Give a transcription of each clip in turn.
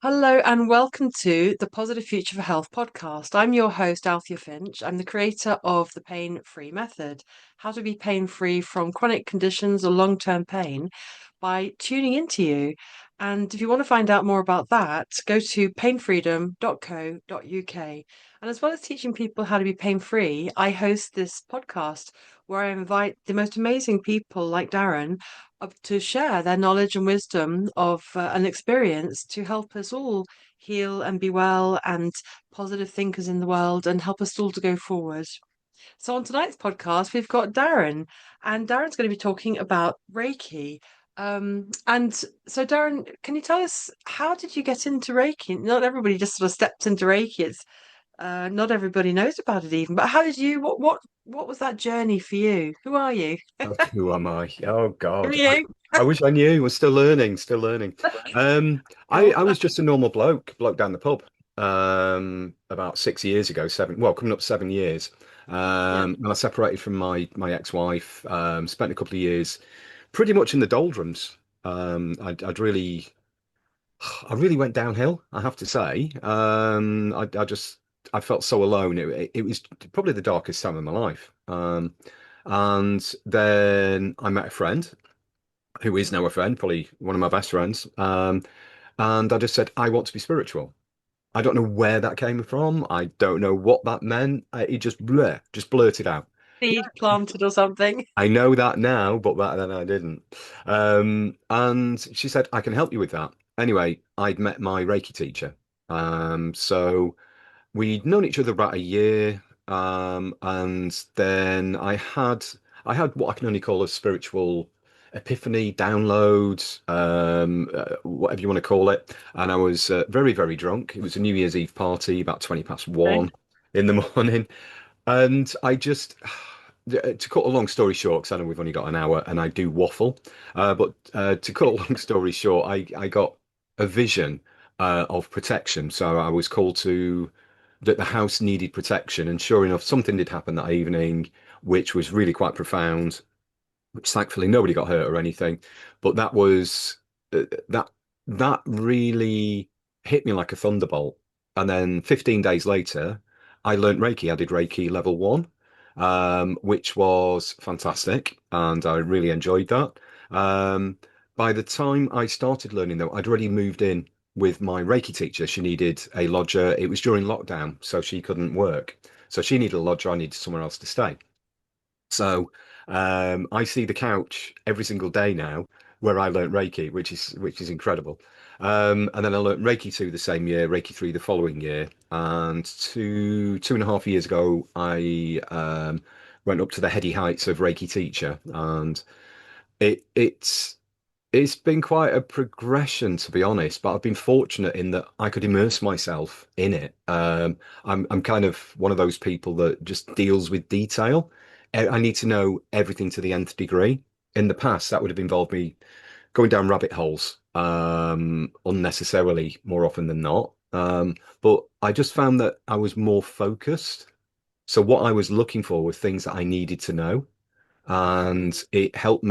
Hello and welcome to the Positive Future for Health podcast. I'm your host, Althea Finch. I'm the creator of the Pain Free Method, how to be pain free from chronic conditions or long term pain by tuning into you. And if you want to find out more about that, go to painfreedom.co.uk. And as well as teaching people how to be pain free, I host this podcast where I invite the most amazing people like Darren to share their knowledge and wisdom of an experience to help us all heal and be well and positive thinkers in the world and help us all to go forward. So, on tonight's podcast, we've got Darren, and Darren's going to be talking about Reiki. And so, Darren, can you tell us how did you get into Reiki? Not everybody just sort of steps into Reiki. It's not everybody knows about it even. But how did you? What was that journey for you? Who are you? Oh, who am I? Oh Who are God. I, you? I wish I knew. We're still learning, still learning. Um, I, Sure. I was just a normal bloke down the pub. About 6 years ago, coming up 7 years. Yeah. And I separated from my ex-wife, spent a couple of years pretty much in the doldrums. I really went downhill, I have to say. I felt so alone. It was probably the darkest time of my life. And then I met a friend who is now a friend, probably one of my best friends. And I just said, I want to be spiritual. I don't know where that came from. I don't know what that meant. It just blurted out. Yeah, Seed planted or something. I know that now, but back then I didn't. And she said, I can help you with that. Anyway, I'd met my Reiki teacher. So we'd known each other about a year. And then I had what I can only call a spiritual epiphany, download, whatever you want to call it. And I was very, very drunk. It was a New Year's Eve party, about 20 past Okay. one in the morning. And I just, to cut a long story short, because I know we've only got an hour and I do waffle, but to cut a long story short, I got a vision of protection. So I was called to that the house needed protection, and sure enough, something did happen that evening, which was really quite profound. Which thankfully nobody got hurt or anything, but that that really hit me like a thunderbolt. And then 15 days later, I learned Reiki. I did Reiki level one, which was fantastic, and I really enjoyed that. Um, by the time I started learning, though, I'd already moved in with my Reiki teacher. She needed a lodger. It was during lockdown, so she couldn't work. So she needed a lodger. I needed somewhere else to stay. So I see the couch every single day now where I learnt Reiki, which is incredible. And then I learnt Reiki 2 the same year, Reiki 3 the following year, and two and a half years ago, I went up to the heady heights of Reiki teacher, and it's been quite a progression, to be honest, but I've been fortunate in that I could immerse myself in it. I'm kind of one of those people that just deals with detail. I need to know everything to the nth degree. In the past, that would have involved me going down rabbit holes unnecessarily more often than not. But I just found that I was more focused. So what I was looking for were things that I needed to know, and it helped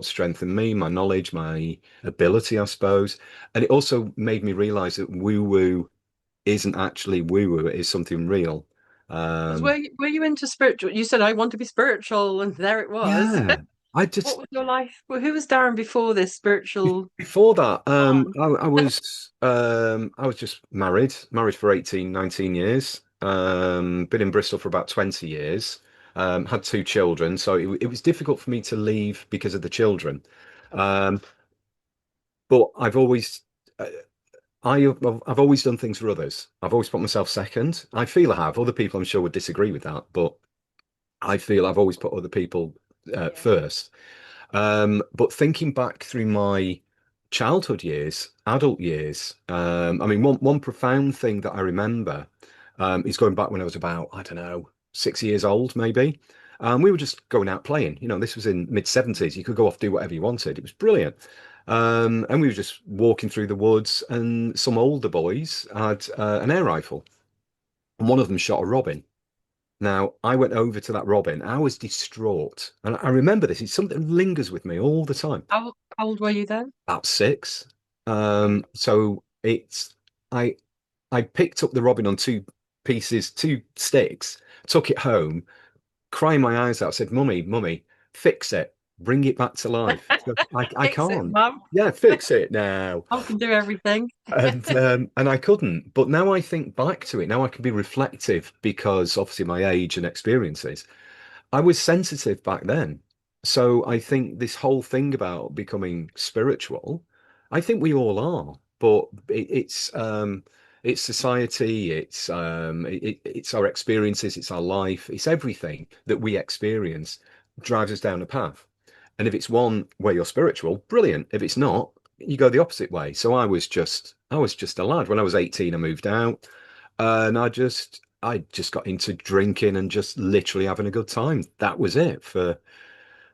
strengthen me, my knowledge, my ability, I suppose. And it also made me realize that woo woo isn't actually woo woo, it is something real. Because um were you into spiritual? You said I want to be spiritual, and there it was. yeah, I What just was your life? Well, who was Darren before this spiritual before that, man? I was just married for 18, 19 years. Been in Bristol for about 20 years. Had two children, so it was difficult for me to leave because of the children. Um, but uh, I've always done things for others. I've always put myself second. I feel I have. Other people, I'm sure, would disagree with that, but I feel I've always put other people Yeah. first. But thinking back through my childhood years, adult years, I mean, one profound thing that I remember is going back when I was about, I don't know, 6 years old, maybe. We were just going out playing. This was in mid 70s. You could go off do whatever you wanted. It was brilliant. And we were just walking through the woods, and some older boys had an air rifle, and one of them shot a robin. Now, I went over to that robin. I was distraught. And I remember this. It's something that lingers with me all the time. How old were you then? About six. Okay. So it's I I picked up the robin on two pieces, two sticks, took it home, crying my eyes out, said, "Mummy, mummy, fix it, bring it back to life." She goes, I Fix it, can't. Mum. Yeah, fix it now. Mum can do everything. And I couldn't. But now I think back to it, now I can be reflective because obviously my age and experiences. I was sensitive back then. So I think this whole thing about becoming spiritual, I think we all are, but it's society, it's our experiences, it's our life, it's everything that we experience drives us down a path. And if it's one where you're spiritual, brilliant. If it's not, you go the opposite way. So I was just a lad. When I was 18, I moved out, and I just got into drinking and just literally having a good time. That was it for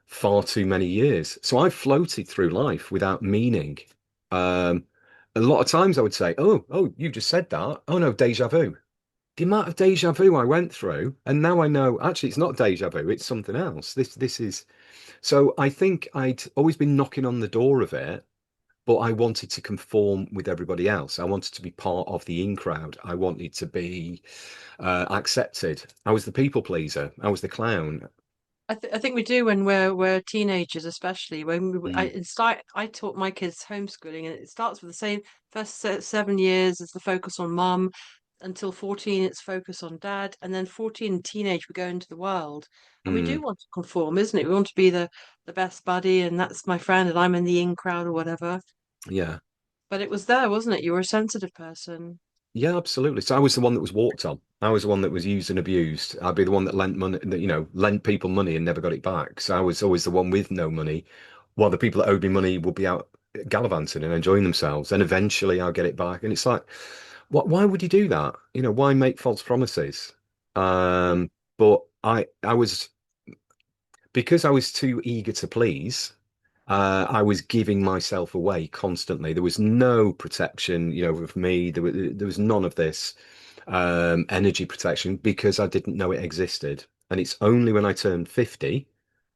far too many years. So I floated through life without meaning. Um, a lot of times I would say, "Oh, you just said that. Oh no, deja vu." The amount of deja vu I went through, and now I know actually it's not deja vu, it's something else. This is so I think I'd always been knocking on the door of it, but I wanted to conform with everybody else. I wanted to be part of the in crowd. I wanted to be accepted. I was the people pleaser. I was the clown. I think we do when we're teenagers, especially when Mm, I taught my kids homeschooling, and it starts with the same first 7 years is the focus on mum, until 14 it's focus on dad, and then 14 teenage we go into the world, and we do mm, want to conform, isn't it? We want to be the best buddy, and that's my friend, and I'm in the in crowd or whatever. yeah. But it was there, wasn't it? You were a sensitive person. Yeah, absolutely. So I was the one that was walked on. I was the one that was used and abused. I'd be the one that lent money, that, lent people money and never got it back. So I was always the one with no money, while the people that owed me money would be out gallivanting and enjoying themselves. And eventually I'll get it back. And it's like, why would you do that? Why make false promises? But because I was too eager to please, I was giving myself away constantly. There was no protection, of me. There was none of this energy protection because I didn't know it existed. And it's only when I turned 50,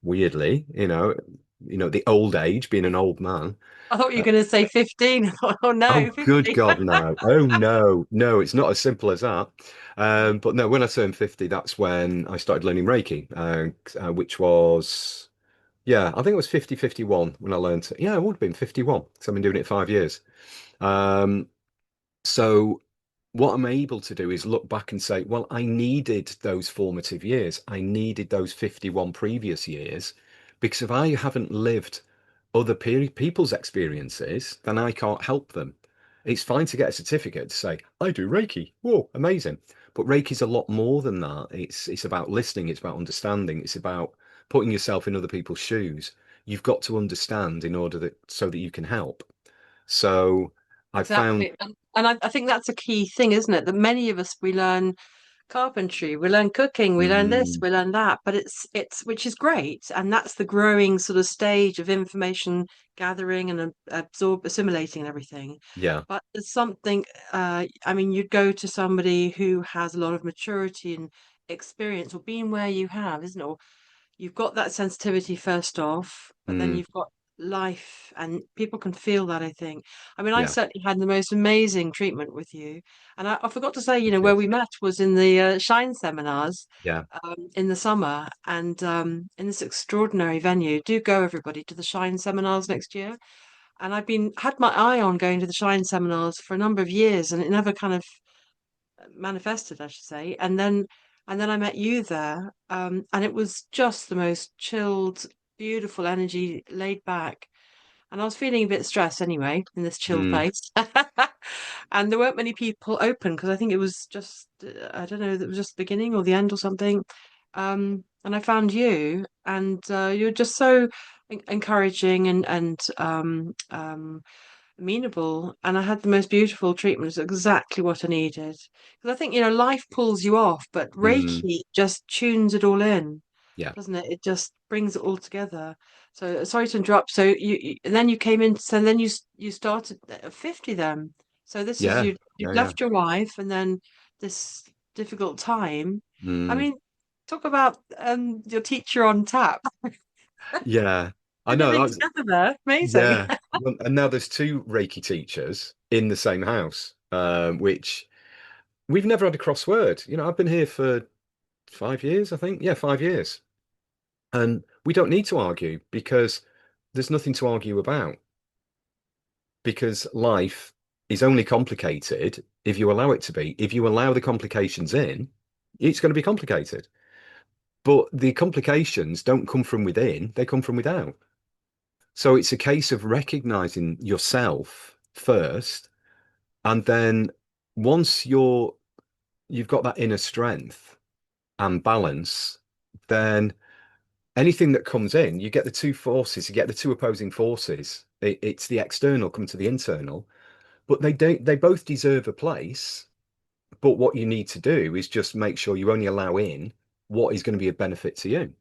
weirdly, the old age, being an old man. I thought you uh, were going to say 15. I thought, oh no, oh, good 50. God, no. Oh, no, no, it's not as simple as that. But no, when I turned 50, that's when I started learning Reiki, which was. Yeah, I think it was 50-51 when I learned it. Yeah, it would have been 51 because I've been doing it 5 years. Um, so what I'm able to do is look back and say, well, I needed those formative years. I needed those 51 previous years because if I haven't lived other people's experiences, then I can't help them. It's fine to get a certificate to say, I do Reiki. Whoa, amazing. But Reiki's a lot more than that. It's about listening, it's about understanding, it's about putting yourself in other people's shoes. You've got to understand in order that so that you can help. So I found Exactly. And I think that's a key thing, isn't it? That many of us, we learn carpentry, we learn cooking, we learn this, mm, we learn that, but it's which is great. And that's the growing sort of stage of information gathering and assimilating and everything. yeah, But there's something, I mean, you'd go to somebody who has a lot of maturity and experience or been where you have, isn't it? Or you've got that sensitivity first off, but then mm, you've got life, and people can feel that, I think. I mean, I yeah, certainly had the most amazing treatment with you. And I forgot to say, where cheers. we met was in the Shine seminars Yeah. in the summer, and in this extraordinary venue. Do go, everybody, to the Shine seminars next year. And I've been had my eye on going to the Shine seminars for a number of years, and it never kind of manifested, I should say. And then I met you there, and it was just the most chilled, beautiful energy, laid back. And I was feeling a bit stressed anyway in this chill Mm, place. And there weren't many people open because I think it was just, I don't know, it was just the beginning or the end or something. And I found you, and you're just so encouraging and amenable, and I had the most beautiful treatment. It's exactly what I needed. Because I think, life pulls you off, but mm, Reiki just tunes it all in, yeah, doesn't it? It just brings it all together. So sorry to interrupt. So and then you came in, so then you started at 50 then. So this is yeah, you'd yeah, yeah. left your wife, and then this difficult time. I Mm, mean, talk about your teacher on tap. yeah. I know. Everything together there. Amazing. Yeah. Well, and now there's two Reiki teachers in the same house. which we've never had a crossword. I've been here for 5 years, I think. Yeah, 5 years. And we don't need to argue because there's nothing to argue about because life is only complicated if you allow it to be. If you allow the complications in, it's going to be complicated. But the complications don't come from within, they come from without. So it's a case of recognizing yourself first, and then once you've got that inner strength and balance, then anything that comes in, you get the two forces, you get the two opposing forces. It's the external come to the internal, but they both deserve a place. But what you need to do is just make sure you only allow in what is going to be a benefit to you.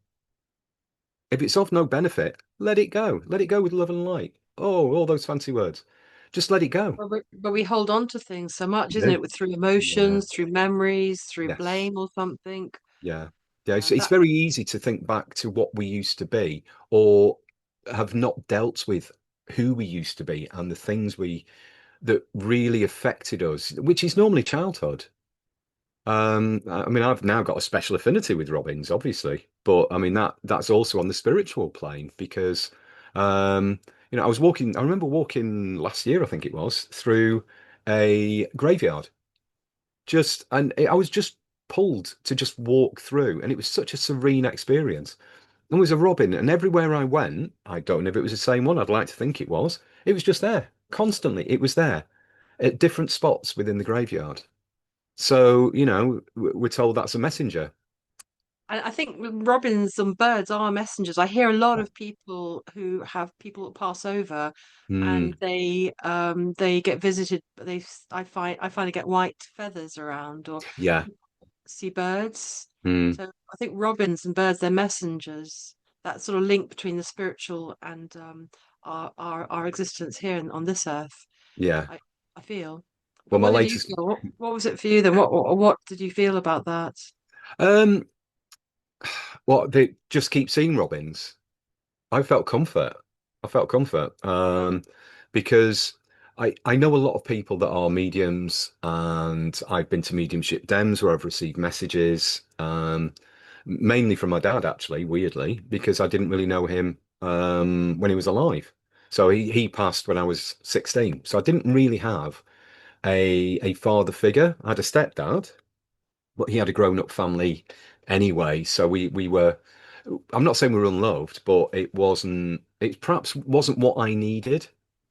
If it's of no benefit, let it go. Let it go with love and light. Oh, all those fancy words. Just let it go. But we hold on to things so much, You isn't do. it? With through Yeah. emotions, through memories, through Yes. blame or something. Yeah. Yeah. It's That very easy to think back to what we used to be or have not dealt with who we used to be and the things that really affected us, which is normally childhood. I mean, I've now got a special affinity with Robbins, obviously, but I mean that's also on the spiritual plane because, I remember walking last year, I think it was, through a graveyard, I was just pulled to just walk through, and it was such a serene experience. There was a robin, and everywhere I went, I don't know if it was the same one, I'd like to think it was just there, constantly, it was there at different spots within the graveyard. So, we're told that's a messenger. I think robins and birds are messengers. I hear a lot Yeah. of people who have people that pass over, and Mm, they get visited. But I find they get white feathers around, or yeah. people see birds. Mm, So I think robins and birds, they're messengers. That sort of link between the spiritual and our existence here on this earth. yeah. I I feel. Well, But my what did you latest, feel? What was it for you then? What did you feel about that? um, they just keep seeing robins. I felt comfort. I felt comfort, because I know a lot of people that are mediums, and I've been to mediumship dems where I've received messages, mainly from my dad, actually, weirdly, because I didn't really know him when he was alive. So he passed when I was 16. So I didn't really have a father figure. I had a stepdad, but he had a grown-up family anyway. So we were, I'm not saying we were unloved, but it perhaps wasn't what I needed.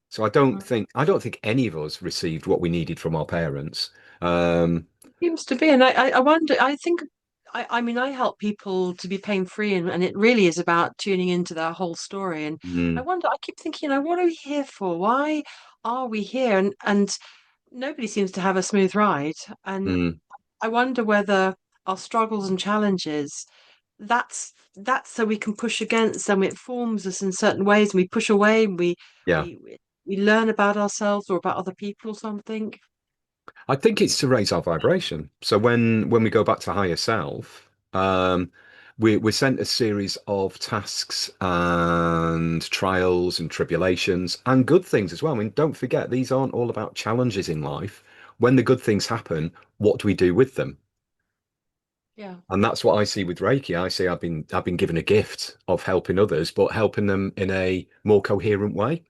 So I don't think any of us received what we needed from our parents. Um, Seems to be, and I wonder. I think, I mean, I help people to be pain free, and it really is about tuning into their whole story. And I mm, wonder. I keep thinking, what are we here for? Why are we here? And nobody seems to have a smooth ride. And mm, I wonder whether our struggles and challenges, that's so we can push against them. It forms us in certain ways, and we push away, and yeah. we we learn about ourselves or about other people or something. I think it's to raise our vibration. So when we go back to higher self, we're sent a series of tasks and trials and tribulations and good things as well. I mean, don't forget, these aren't all about challenges in life. When the good things happen, what do we do with them? Yeah. And that's what I see with Reiki. I see I've been given a gift of helping others, but helping them in a more coherent way.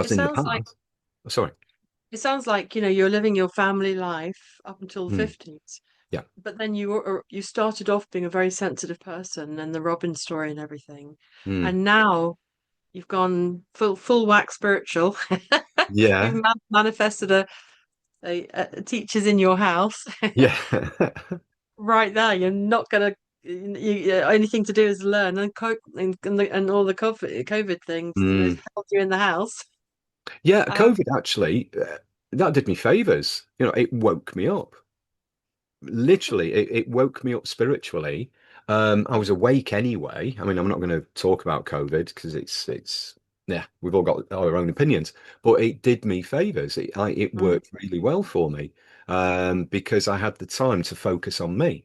It Whereas in the sounds like past, oh, sorry. It sounds like, you're living your family life up until the Hmm, 50s, yeah. but then you started off being a very sensitive person and the Robin story and everything. Hmm, And now you've gone full whack spiritual. yeah. You've manifested a teachers in your house. Yeah. Right there, you're not gonna anything to do is learn and cope and all the COVID things that Hmm. have held you in the house. Yeah, Um, COVID actually, that did me favors. It woke me up. Literally, it woke me up spiritually. I was awake anyway. I mean, I'm not going to talk about COVID because yeah, we've all got our own opinions, but it did me favors. It mm, worked really well for me, because I had the time to focus on me.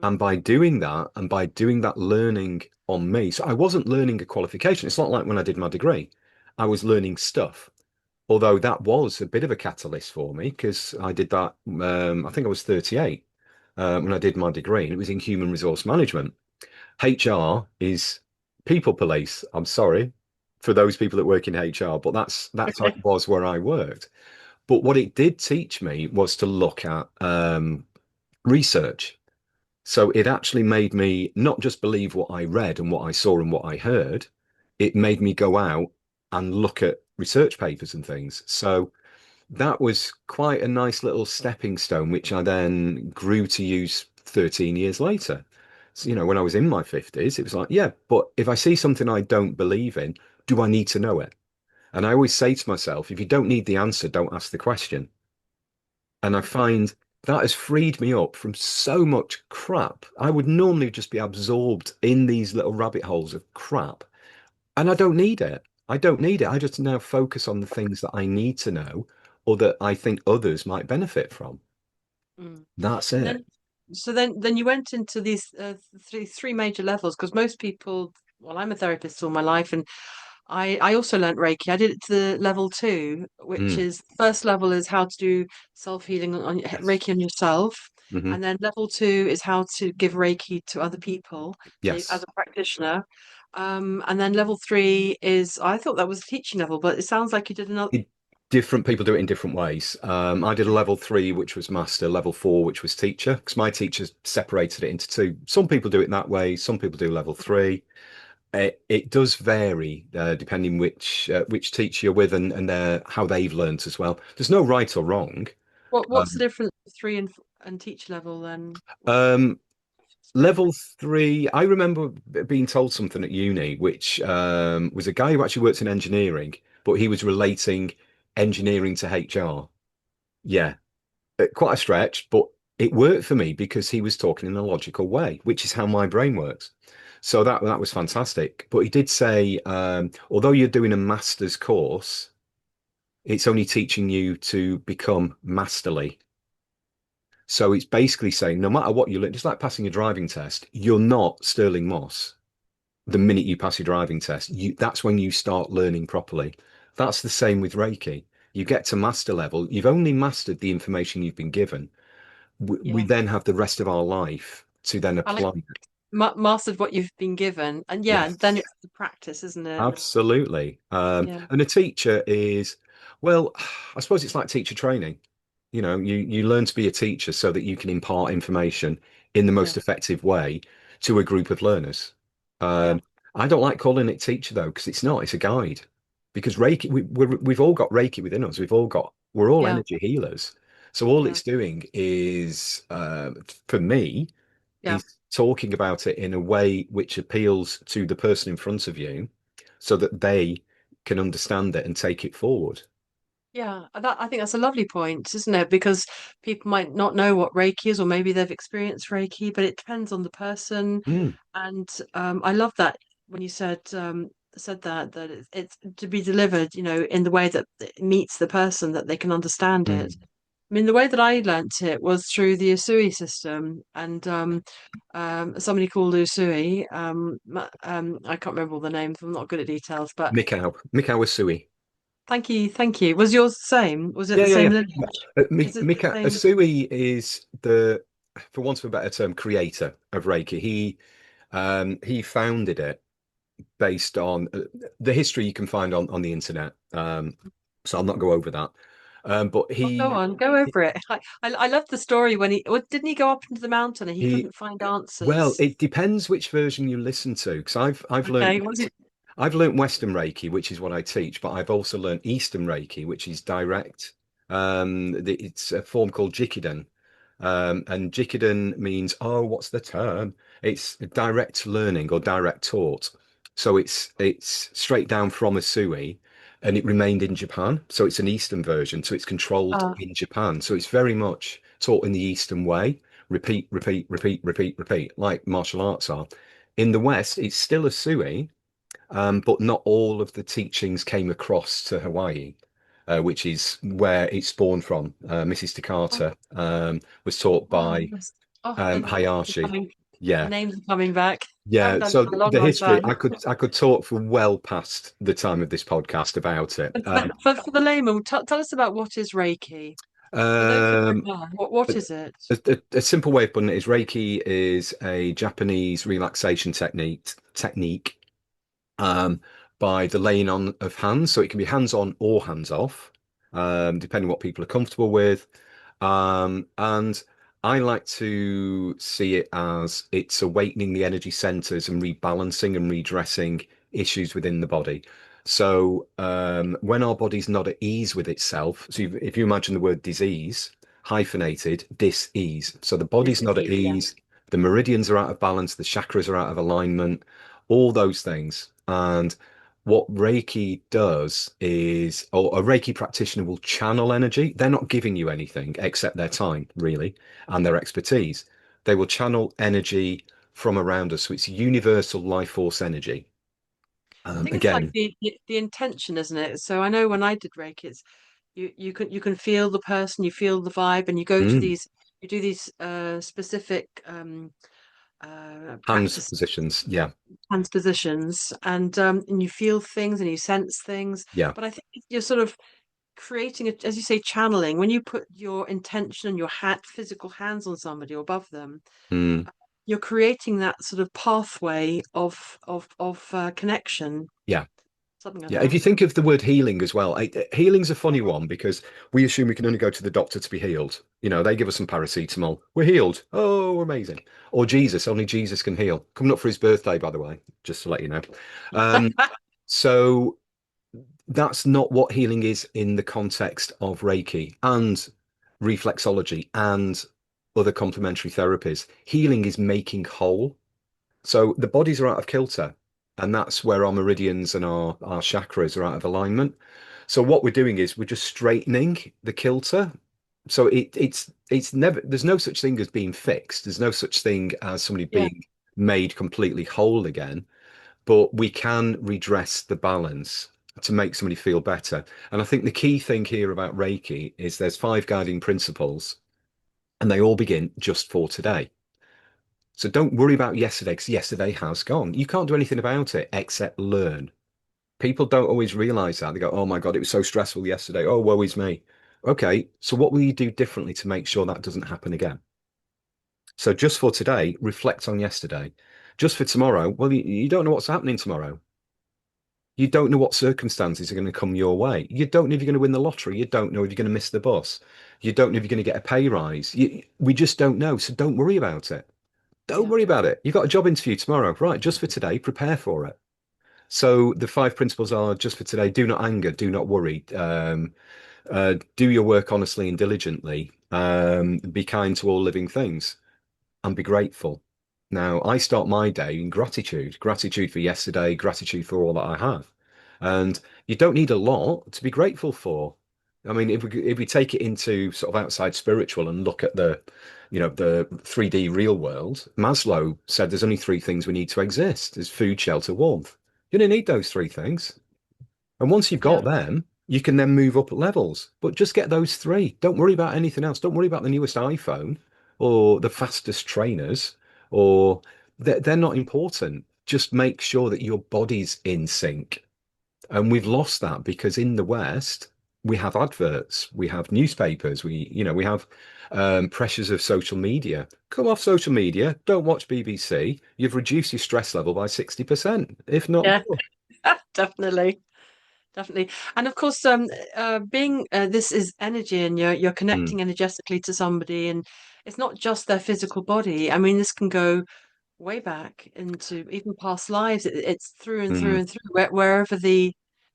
And mm, by doing that learning on me, so I wasn't learning a qualification. It's not like when I did my degree. I was learning stuff. Although that was a bit of a catalyst for me because I did that, I think I was 38 when I did my degree, and it was in human resource management. HR is people police. I'm sorry for those people that work in HR, but that's how it was where I worked. But what it did teach me was to look at research. So it actually made me not just believe what I read and what I saw and what I heard, it made me go out and look at research papers and things. So that was quite a nice little stepping stone, which I then grew to use 13 years later. So, when I was in my 50s, it was like, yeah, but if I see something I don't believe in, do I need to know it? And I always say to myself, if you don't need the answer, don't ask the question. And I find that has freed me up from so much crap. I would normally just be absorbed in these little rabbit holes of crap. And I don't need it. I don't need it. I just now focus on the things that I need to know or that I think others might benefit from. Mm. That's And it. then you went into these three major levels because most people, well, I'm a therapist all my life, and I also learnt Reiki. I did it to the level two, which Mm, is first level is how to do self-healing on yes. Reiki on yourself. Hmm. And then level two is how to give Reiki to other people, so as Yes. a practitioner. And then level three is, I thought that was teaching level, but it sounds like you did another. It, different people do it in different ways. I did a level three, which was master, level four, which was teacher, because my teachers separated it into two. Some people do it that way, some people do level three. It does vary depending which teacher you're with and how they've learnt as well. There's no right or wrong. What's the Um, difference between three and teacher level then? um, Explain. level three, I remember being told something at uni, which was a guy who actually works in engineering, but he was relating engineering to HR. Yeah, quite a stretch, but it worked for me because he was talking in a logical way, which is how my brain works. So that was fantastic. But he did say, although you're doing a master's course, it's only teaching you to become masterly. So it's basically saying no matter what you learn, just like passing a driving test, you're not Sterling Moss. The minute you pass your driving test, that's when you start learning properly. That's the same with Reiki. You get to master level, you've only mastered the information you've been given. We Yeah. then have the rest of our life to then I like apply it. mastered what you've been given, and yeah, then Yes, it's the practice, isn't it? absolutely. Yeah, And a teacher is, well, I suppose it's like teacher training. You learn to be a teacher so that you can impart information in the yeah, most effective way to a group of learners. yeah, Um, I don't like calling it teacher though, because it's not, it's a guide. Because Reiki, we've all got Reiki within us. We're all yeah, energy healers. So all yeah, it's doing is, for me, yeah. is talking about it in a way which appeals to the person in front of you so that they can understand it and take it forward. Yeah, I think that's a lovely point, isn't it? Because people might not know what Reiki is, or maybe they've experienced Reiki, but it depends on the person. Mm, And I love that when you said that it's to be delivered, in the way that it meets the person, that they can understand it. mm. I mean, the way that I learnt it was through the Usui system, and somebody called Usui. I can't remember all the names. I'm not good at details, but Mikao Usui. thank you. Was yours the same? Was it Yeah, the yeah, same yeah. lineage? Is it the Mika same? Usui is the, for want of a better term, creator of Reiki. He founded it based on the history you can find on the internet. So I'll not go over that. But Oh, go on, go over it. I love the story when didn't he go up into the mountain and he he couldn't find well, answers? it depends which version you listen to. Because Okay, was it? I've learned Western Reiki, which is what I teach, but I've also learned Eastern Reiki, which is direct. It's a form called Jikiden. And Jikiden means, oh, what's the term? It's direct learning or direct taught. So it's straight down from a Sui, and it remained in Japan. So it's an Eastern version. So it's controlled Uh, in Japan. So it's very much taught in the Eastern way. Repeat, repeat, repeat, repeat, repeat, like martial arts are. In the West, it's still a Sui, but not all of the teachings came across to Hawaii, which is where it spawned from. Mrs. oh, Takata was taught wow. by Oh, and Hayashi. The Yeah. names are coming back. I haven't Yeah. done it So for a long, the long history, time. I could talk for well past the time of this podcast about it. But for the layman, tell us about what is Reiki. For those who don't Um, know, what a, is it? a simple way of putting it is Reiki is a Japanese relaxation technique um, by the laying on of hands. So it can be hands on or hands off, depending what people are comfortable with. And I like to see it as it's awakening the energy centers and rebalancing and redressing issues within the body. So when our body's not at ease with itself, so if you imagine the word disease, hyphenated, dis-ease. So the body's not at Disease, yeah. ease, the meridians are out of balance, the chakras are out of alignment, all those things. And what Reiki does is, or a Reiki practitioner will channel energy. They're not giving you anything except their time, really, and their expertise. They will channel energy from around us. So it's universal life force energy. I think it's like Again, the intention, isn't it? So I know when I did Reiki, it's you can feel the person, you feel the vibe, and you go to mm, these you do these specific hands practice positions. Yeah, hands positions, and you feel things and you sense things. yeah. But I think you're sort of creating a, as you say, channeling. When you put your intention and your physical hands on somebody or above them, Mm, you're creating that sort of pathway of connection, yeah. something like Yeah, if that. you think of the word healing as well, healing's a funny one because we assume we can only go to the doctor to be healed. You know, they give us some paracetamol. We're healed. Oh, amazing. Or Jesus, only Jesus can heal. Coming up for his birthday, by the way, just to let you know. Um, so that's not what healing is in the context of Reiki and reflexology and other complementary therapies. Healing is making whole. So the bodies are out of kilter, and that's where our meridians and our chakras are out of alignment. So what we're doing is we're just straightening the kilter. So it's never there's no such thing as being fixed. There's no such thing as somebody Yeah. being made completely whole again, but we can redress the balance to make somebody feel better. And I think the key thing here about Reiki is there's five guiding principles, and they all begin just for today. So don't worry about yesterday because yesterday has gone. You can't do anything about it except learn. People don't always realize that. They go, oh my God, it was so stressful yesterday. Oh, woe is me. Okay, so what will you do differently to make sure that doesn't happen again? So just for today, reflect on yesterday. Just for tomorrow, well, you don't know what's happening tomorrow. You don't know what circumstances are going to come your way. You don't know if you're going to win the lottery. You don't know if you're going to miss the bus. You don't know if you're going to get a pay rise. We just don't know. So don't worry about it. Don't Yeah. worry about it. You've got a job interview tomorrow. Right, just for today, prepare for it. So the five principles are just for today, do not anger, do not worry, do your work honestly and diligently, be kind to all living things, and be grateful. Now, I start my day in gratitude, gratitude for yesterday, gratitude for all that I have. And you don't need a lot to be grateful for. I mean, if we take it into sort of outside spiritual and look at the 3D real world, Maslow said there's only three things we need to exist. There's food, shelter, warmth. You don't need those three things. And once you've Yeah. got them, you can then move up levels. But just get those three. Don't worry about anything else. Don't worry about the newest iPhone or the fastest trainers, or they're not important. Just make sure that your body's in sync. And we've lost that because in the West, we have adverts, we have newspapers, we have pressures of social media. Come off social media, don't watch BBC. You've reduced your stress level by 60%, if not Yeah. more. Definitely. Definitely. And of course, being this is energy, and you're Mm, connecting energetically to somebody, and it's not just their physical body. I mean, this can go way back into even past lives. It's through and through mm, and through, wherever the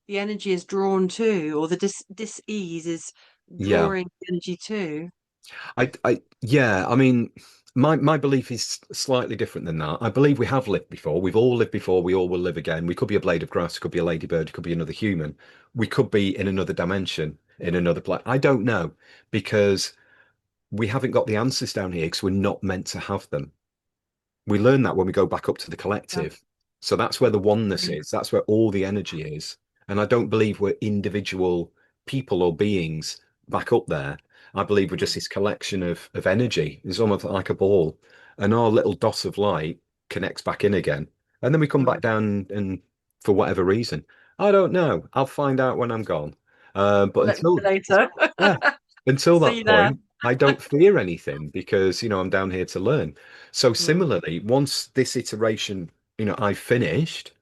energy is drawn to, or the dis-ease is yeah. drawing the energy to. Yeah, I mean, my belief is slightly different than that. I believe we have lived before. We've all lived before. We all will live again. We could be a blade of grass, could be a ladybird, could be another human. We could be in another dimension, in another place. I don't know because we haven't got the answers down here because we're not meant to have them. We learn that when we go back up to the Yeah. collective. So that's where the oneness is. That's where all the energy is. And I don't believe we're individual people or beings back up there. I believe we're just Mm, this collection of energy. It's almost like a ball, and our little dot of light connects back in again, and then we come back mm. down, and for whatever reason, I don't know. I'll find out when I'm gone. But Let me know later. yeah, until See that you there. point, I don't fear anything because, I'm down here to learn. So Mm. similarly, once this iteration, I've finished,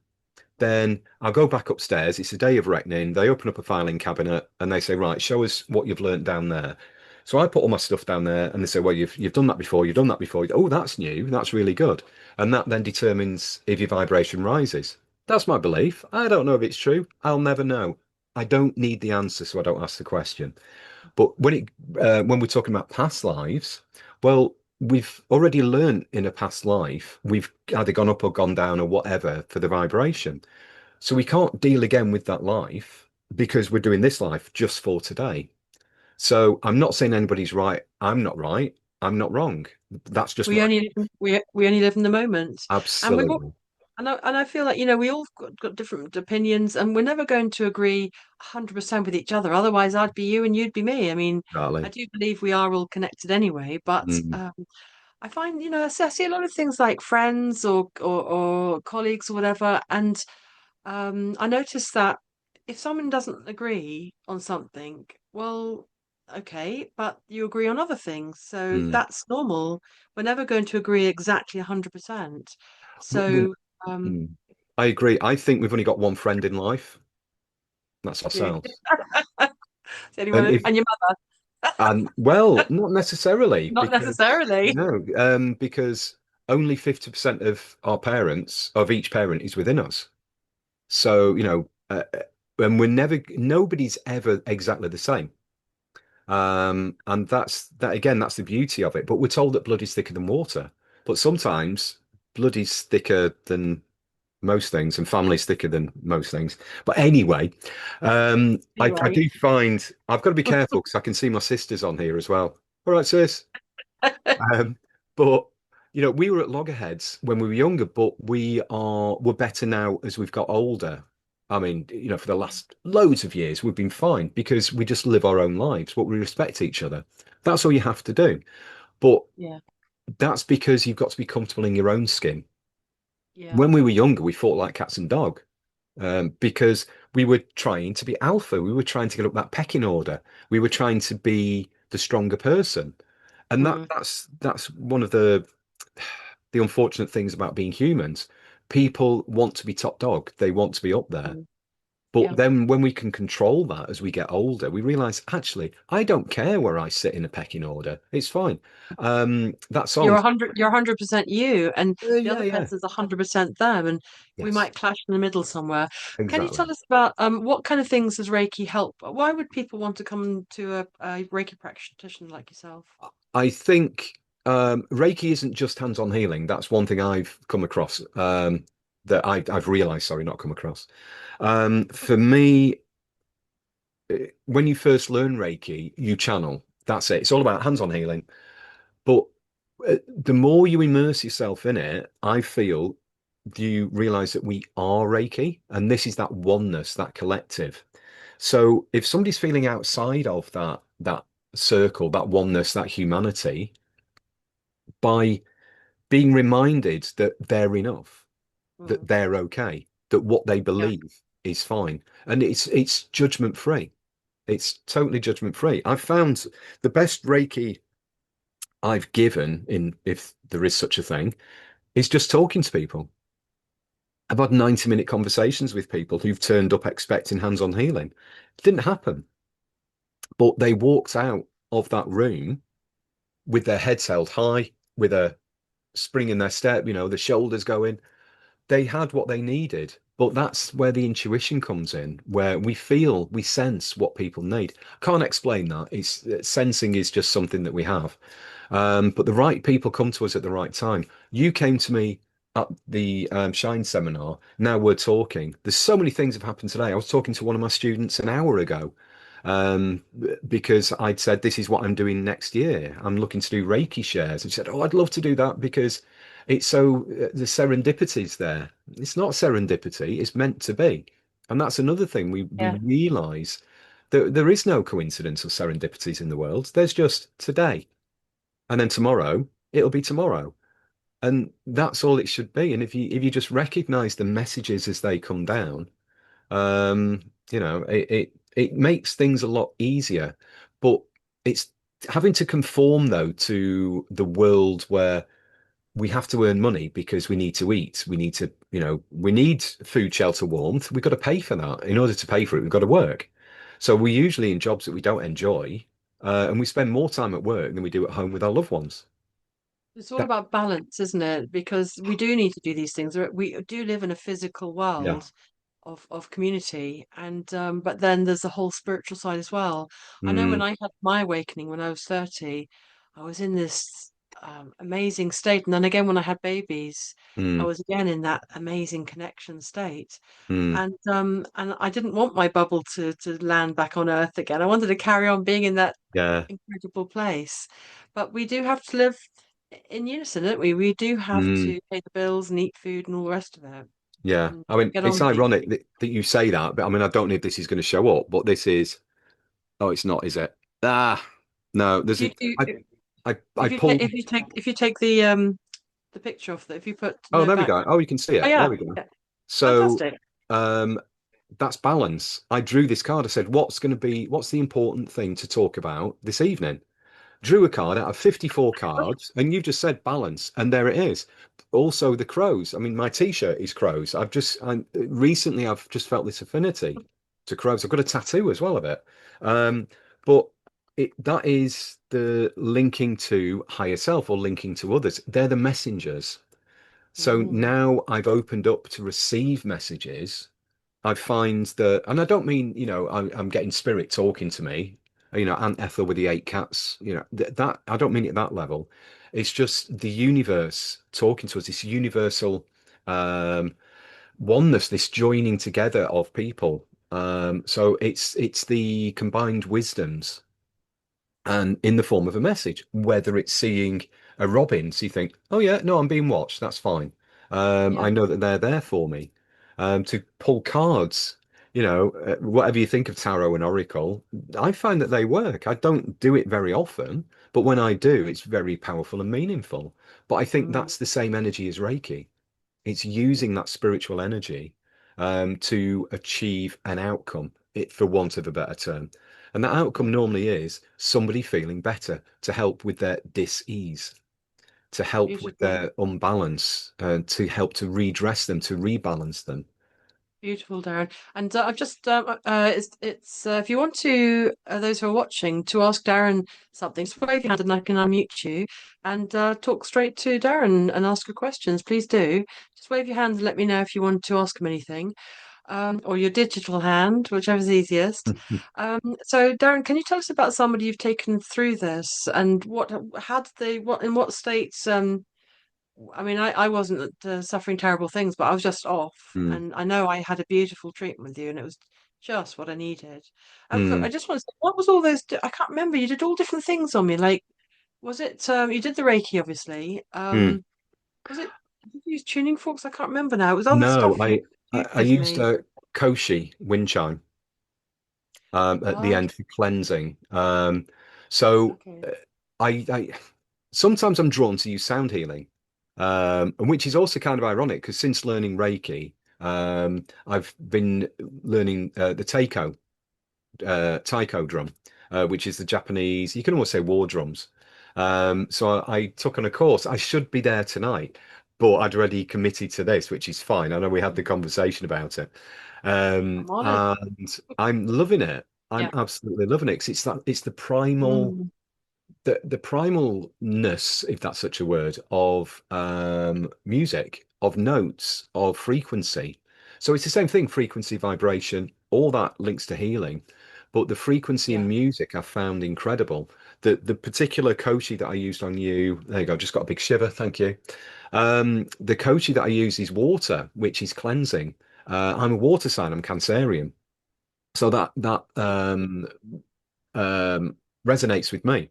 then I'll go back upstairs. It's a day of reckoning. They open up a filing cabinet and they say, right, show us what you've learned down there. So I put all my stuff down there and they say, well, you've done that before, you've done that before. Oh, that's new. That's really good. And that then determines if your vibration rises. That's my belief. I don't know if it's true. I'll never know. I don't need the answer, so I don't ask the question. But when we're talking about past lives, well, we've already learned in a past life, we've either gone up or gone down or whatever for the vibration. So we can't deal again with that life because we're doing this life just for today. So I'm not saying anybody's right. I'm not right. I'm not wrong. That's just We my only we only live in the moment, and we've all, absolutely, and I feel like we all got different opinions, and we're never going to agree 100% with each other. Otherwise, I'd be you and you'd be me. I mean, I darling. do believe we are all connected anyway, but Mm, I find I see a lot of things like friends or colleagues or whatever, and I noticed that if someone doesn't agree on something, well, okay, but you agree on other things, so mm. that's normal. We're never going to agree exactly 100%. We- So, um, mm. I agree. I think we've only got one friend in life. That's you, ourselves. And anyone, if and your mother, and well, not necessarily not because necessarily. no, because only 50% of our parents, of each parent, is within us. So, and nobody's ever exactly the same. And that again, that's the beauty of it. But we're told that blood is thicker than water. But sometimes blood is thicker than most things, and family's thicker than most things. But anyway, I Anyway, do find I've got to be careful because I can see my sisters on here as well. All right, sis. Um, but we were at loggerheads when we were younger, but we're better now as we've got older. I mean, for the last loads of years, we've been fine because we just live our own lives, but we respect each other. That's all you have to do. But yeah, that's because you've got to be comfortable in your own skin. yeah, When we were younger, we fought like cats and dog, because we were trying to be alpha. We were trying to get up that pecking order. We were trying to be the stronger person. And mm, that's one of the unfortunate things about being humans. People want to be top dog. They want to be up there. mm, But yeah. then when we can control that as we get older, we realize actually, I don't care where I sit in a pecking order. It's fine. That You're song, 100% you, and the yeah, other yeah, person's 100% them, and we yes, might clash in the middle somewhere. Can you exactly. tell us about what kind of things does Reiki help? Why would people want to come to a Reiki practitioner like yourself? I think Reiki isn't just hands-on healing. That's one thing I've come across, that I've realized, sorry, not come across. For me, when you first learn Reiki, you channel. That's it. It's all about hands-on healing. But the more you immerse yourself in it, I feel you realize that we are Reiki, and this is that oneness, that collective. So if somebody's feeling outside of that circle, that oneness, that humanity, by being reminded that they're enough, that Mm, they're okay, that what they yeah, believe is fine, and it's judgment free. It's totally judgment free. I've found the best Reiki I've given, in if there is such a thing, is just talking to people. I've had 90-minute conversations with people who've turned up expecting hands-on healing. It didn't happen, but they walked out of that room with their heads held high, with a spring in their step, the shoulders going. They had what they needed. But that's where the intuition comes in, where we sense what people need. Can't explain that. It's sensing is just something that we have. But the right people come to us at the right time. You came to me at the Shine seminar. Now we're talking. There's so many things have happened today. I was talking to one of my students an hour ago, um, because I'd said, this is what I'm doing next year. I'm looking to do Reiki shares. And she said, oh, I'd love to do that because it's so the serendipity's there. It's not serendipity, it's meant to be. And that's another thing we yeah, realize there is no coincidence or serendipities in the world. There's just today, and then tomorrow it'll be tomorrow, and that's all it should be. And if you just recognize the messages as they come down, um, it makes things a lot easier. But it's having to conform though to the world where we have to earn money because we need to eat. We need to, we need food, shelter, warmth. We've got to pay for that. In order to pay for it, we've got to work. So we're usually in jobs that we don't enjoy, and we spend more time at work than we do at home with our loved ones. It's all That, about balance, isn't it? Because we do need to do these things. We do live in a physical yeah. world of community, and but then there's the whole spiritual side as well. I know when Mm, I had my awakening when I was 30, I was in this amazing state, and then again when I had babies, I mm, was again in that amazing connection state. mm, And I didn't want my bubble to land back on Earth again. I wanted to carry on being in that yeah. incredible place. But we do have to live in unison, don't we? We do have Mm, to pay the bills and eat food and all the rest of it yeah. and I mean, get on it's with these ironic things. that you say that, but I mean, I don't know if this is going to show up, but this is, oh, it's not, is it? Ah, no, If there's you a, do, I pulled, if you take the picture off that, if you put oh, no there we go. background. Oh, you can see Oh it. There yeah, we go. yeah, So, fantastic. um, that's balance. I drew this card. I said, what's the important thing to talk about this evening? Drew a card out of 54 cards, and you've just said balance, and there it is. Also, the crows. I mean, my t-shirt is crows. Recently I've just felt this affinity to crows. I've got a tattoo as well of it. But that is the linking to higher self or linking to others. They're the messengers. So Mm, now I've opened up to receive messages. I find that, and I don't mean, I'm getting spirit talking to me, Aunt Ethel with the eight cats, that I don't mean it at that level. It's just the universe talking to us, this universal um, oneness, this joining together of people. So it's the combined wisdoms and in the form of a message, whether it's seeing a robin, so you think, oh yeah, no, I'm being watched, that's fine. I yeah, know that they're there for me. To pull cards, whatever you think of tarot and oracle, I find that they work. I don't do it very often, but when I do, it's very powerful and meaningful. But I think mm, that's the same energy as Reiki. It's using that spiritual energy to achieve an outcome, for want of a better term. And that yeah, outcome normally is somebody feeling better to help with their dis-ease, to help with beautiful. their unbalance, to help to redress them, to rebalance them. Beautiful, Darren. And I've just it's if you want to those who are watching to ask Darren something, just wave your hand and I can unmute you and talk straight to Darren and ask your questions. Please do. Just wave your hand and let me know if you want to ask him anything, or your digital hand, whichever's easiest. So Darren, can you tell us about somebody you've taken through this and how did they, in what states? I mean, I wasn't suffering terrible things, but I was just off. Mm, And I know I had a beautiful treatment with you, and it was just what I needed. I mm, just want to say, what was all those? I can't remember. You did all different things on me. Like, was it, you did the Reiki, obviously. mm. Was it, did you use tuning forks? I can't remember now. It was other No, stuff you used I with used me. a Koshi wind chime at the Oh, end for cleansing. So okay. I sometimes I'm drawn to use sound healing, and which is also kind of ironic because since learning Reiki, I've been learning the taiko drum, which is the Japanese. You can almost say war drums. So I took on a course. I should be there tonight, but I'd already committed to this, which is fine. I know we had the conversation about it, I'm honored. and I'm loving it. I'm Yeah. absolutely loving it 'cause it's the primal Mm, the primalness, if that's such a word, of music, of notes, of frequency. So it's the same thing, frequency, vibration, all that links to healing. But the frequency in yeah. music I found incredible. The particular koshi that I used on you, there you go, just got a big shiver, thank you. The koshi that I use is water, which is cleansing. I'm a water sign, I'm Cancerian. So that um, resonates with me.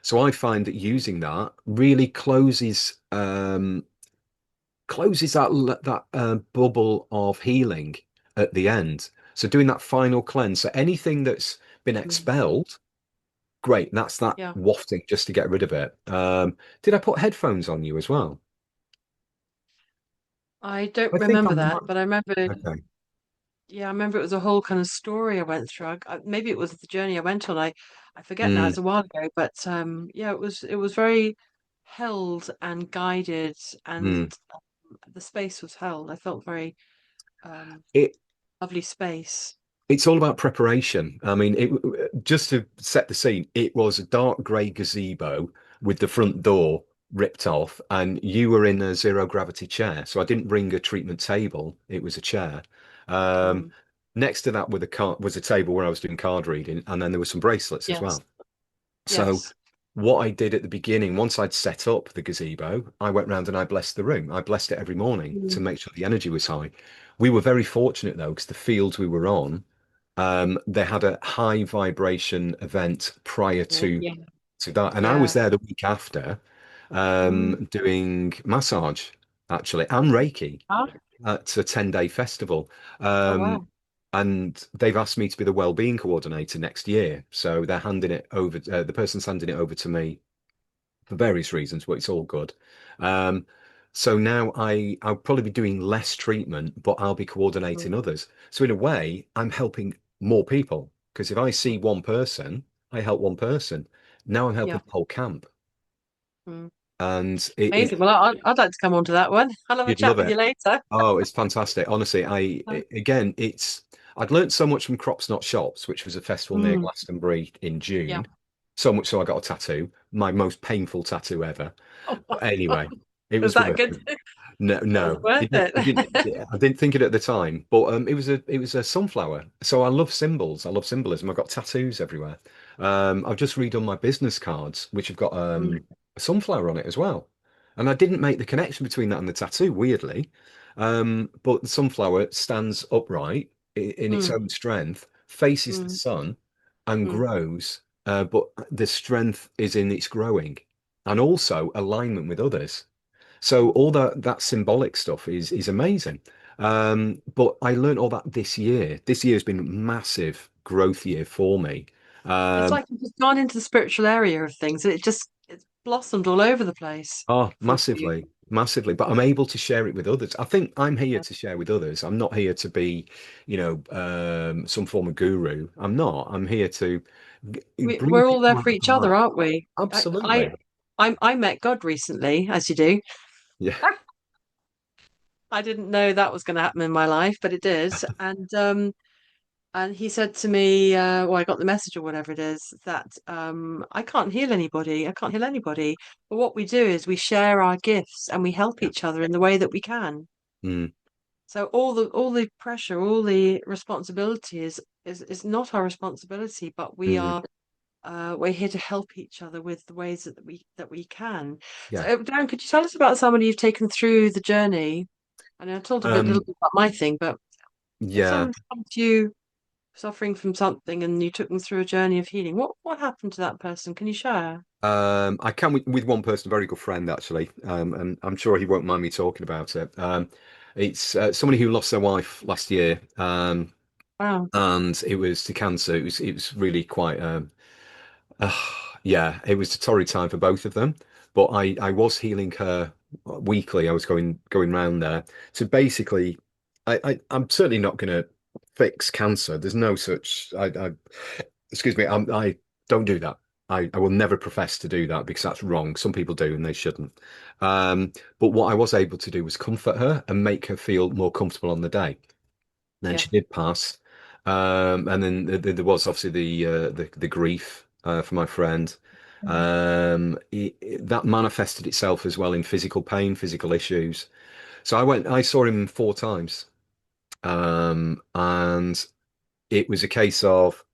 So I find that using that really closes that bubble of healing at the end. So doing that final cleanse. So anything that's been Mm. expelled, great. That's that Yeah. wafting just to get rid of it. Did I put headphones on you as well? I don't I think remember on the that, mic. but I remember, Okay. yeah, I remember it was a whole kind of story I went through. Maybe it was the journey I went on. I forget now. Mm, It's a while ago, but yeah, it was very held and guided, mm. and the space was held. I felt very um, It lovely space. it's all about preparation. I mean, just to set the scene, it was a dark grey gazebo with the front door ripped off, and you were in a zero gravity chair. So I didn't bring a treatment table; it was a chair. Um, Mm. Next to that was a table where I was doing card reading, and then there were some bracelets as Yes, well. So yes. what I did at the beginning, once I'd set up the gazebo, I went round and I blessed the room. I blessed it every morning to Mm. make sure the energy was high. We were very fortunate though, because the fields we were on, they had a high vibration event prior Yeah, to that, and I was yeah. there the week after, Mm. doing massage actually and Reiki Ah, at a 10-day festival. oh Um, wow. and they've asked me to be the well-being coordinator next year. So they're handing it over, the person's handing it over to me for various reasons, but it's all good. Um, so now I'll probably be doing less treatment, but I'll be coordinating Mm. others. So in a way, I'm helping more people because if I see one person, I help one person. Now I'm Yeah. helping the whole camp, Mm. and Amazing. Well, I'd like to come on to that one. I'll have a you'd chat love with it. you later. Oh, it's fantastic. Honestly, again, I'd learned so much from Crops Not Shops, which was a festival near Mm. Glastonbury in Yeah. June. So much so I got a tattoo, my most painful tattoo ever. But anyway, it Was was that worth good? it. No, It was no, worth it. I didn't think it at the time, but it was a sunflower. So I love symbols. I love symbolism. I've got tattoos everywhere. I've just redone my business cards, which have got Mm. a sunflower on it as well. And I didn't make the connection between that and the tattoo, weirdly. But the sunflower stands upright in its Mm. own strength, faces the Mm. sun, and Mm. grows. But the strength is in its growing, and also alignment with others. So Mm. all that symbolic stuff is amazing. But I learned all that this year. This year has been a massive growth year for me. It's Um, like you've just gone into the spiritual area of things, and it's blossomed all over the place oh, for you. massively, massively. But I'm able to share it with others. I think I'm here Yeah. to share with others. I'm not here to be, some form of guru. I'm not. I'm here to bring We're all there people for out of the each other, light. aren't we? Absolutely. I met God recently, as you do. Yeah. I didn't know that was going to happen in my life, but it did. And he said to me, well, I got the message or whatever it is, that I can't heal anybody. I can't heal anybody. But what we do is we share our gifts and we help Yeah. each other in the way that we can. Mm, So all the pressure, all the responsibility is not our responsibility, but mm, we're here to help each other with the ways that we can. So, yeah. Darren, could you tell us about somebody you've taken through the journey? I know I told a little Um, bit about my thing, but if yeah. someone's come to you suffering from something and you took them through a journey of healing, what happened to that person? Can you share? I can with one person, a very good friend actually, and I'm sure he won't mind me talking about it. It's somebody who lost their wife last year, Wow. and it was to cancer. It was really quite, uh, yeah, it was a torrid time for both of them. But I was healing her weekly. I was going round there. So basically, I'm certainly not going to fix cancer. There's no such. Excuse me. I don't do that. I will never profess to do that because that's wrong. Some people do and they shouldn't. But what I was able to do was comfort her and make her feel more comfortable on the day. Then Yeah. she did pass. And then there was obviously the grief for my friend. Mm. That manifested itself as well in physical pain, physical issues. So I saw him 4 times. And it was a case of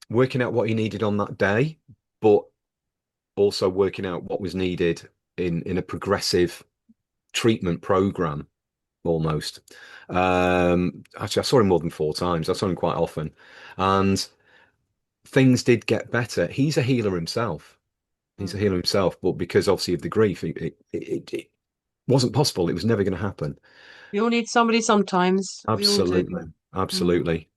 working out what he needed on that day, but also working out what was needed in a progressive treatment program almost. Actually, I saw him more than 4 times. I saw him quite often, and things did get better. He's a healer himself. He's a Mm. healer himself, but because obviously of the grief, it wasn't possible. It was never going to happen. We all need somebody sometimes. We all do. Absolutely, Mm. absolutely.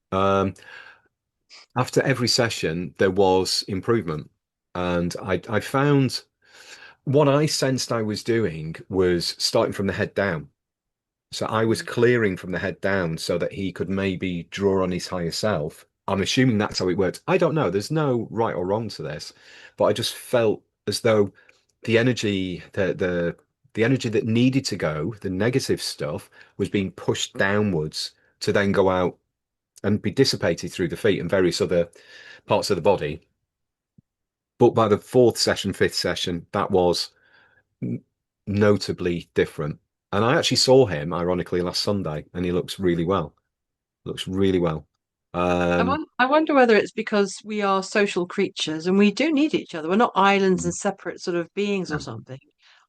after every session, there was improvement. And I found what I sensed I was doing was starting from the head down. So I was Mm. clearing from the head down so that he could maybe draw on his higher self. I'm assuming that's how it works. I don't know. There's no right or wrong to this, but I just felt as though the energy, the energy that needed to go, the negative stuff, was being pushed downwards to then go out and be dissipated through the feet and various other parts of the body. But by the fourth session, fifth session, that was notably different. And I actually saw him, ironically, last Sunday, and he looks really well. Looks really well. Um, I wonder whether it's because we are social creatures and we do need each other. We're not islands and separate sort of beings or yeah, something.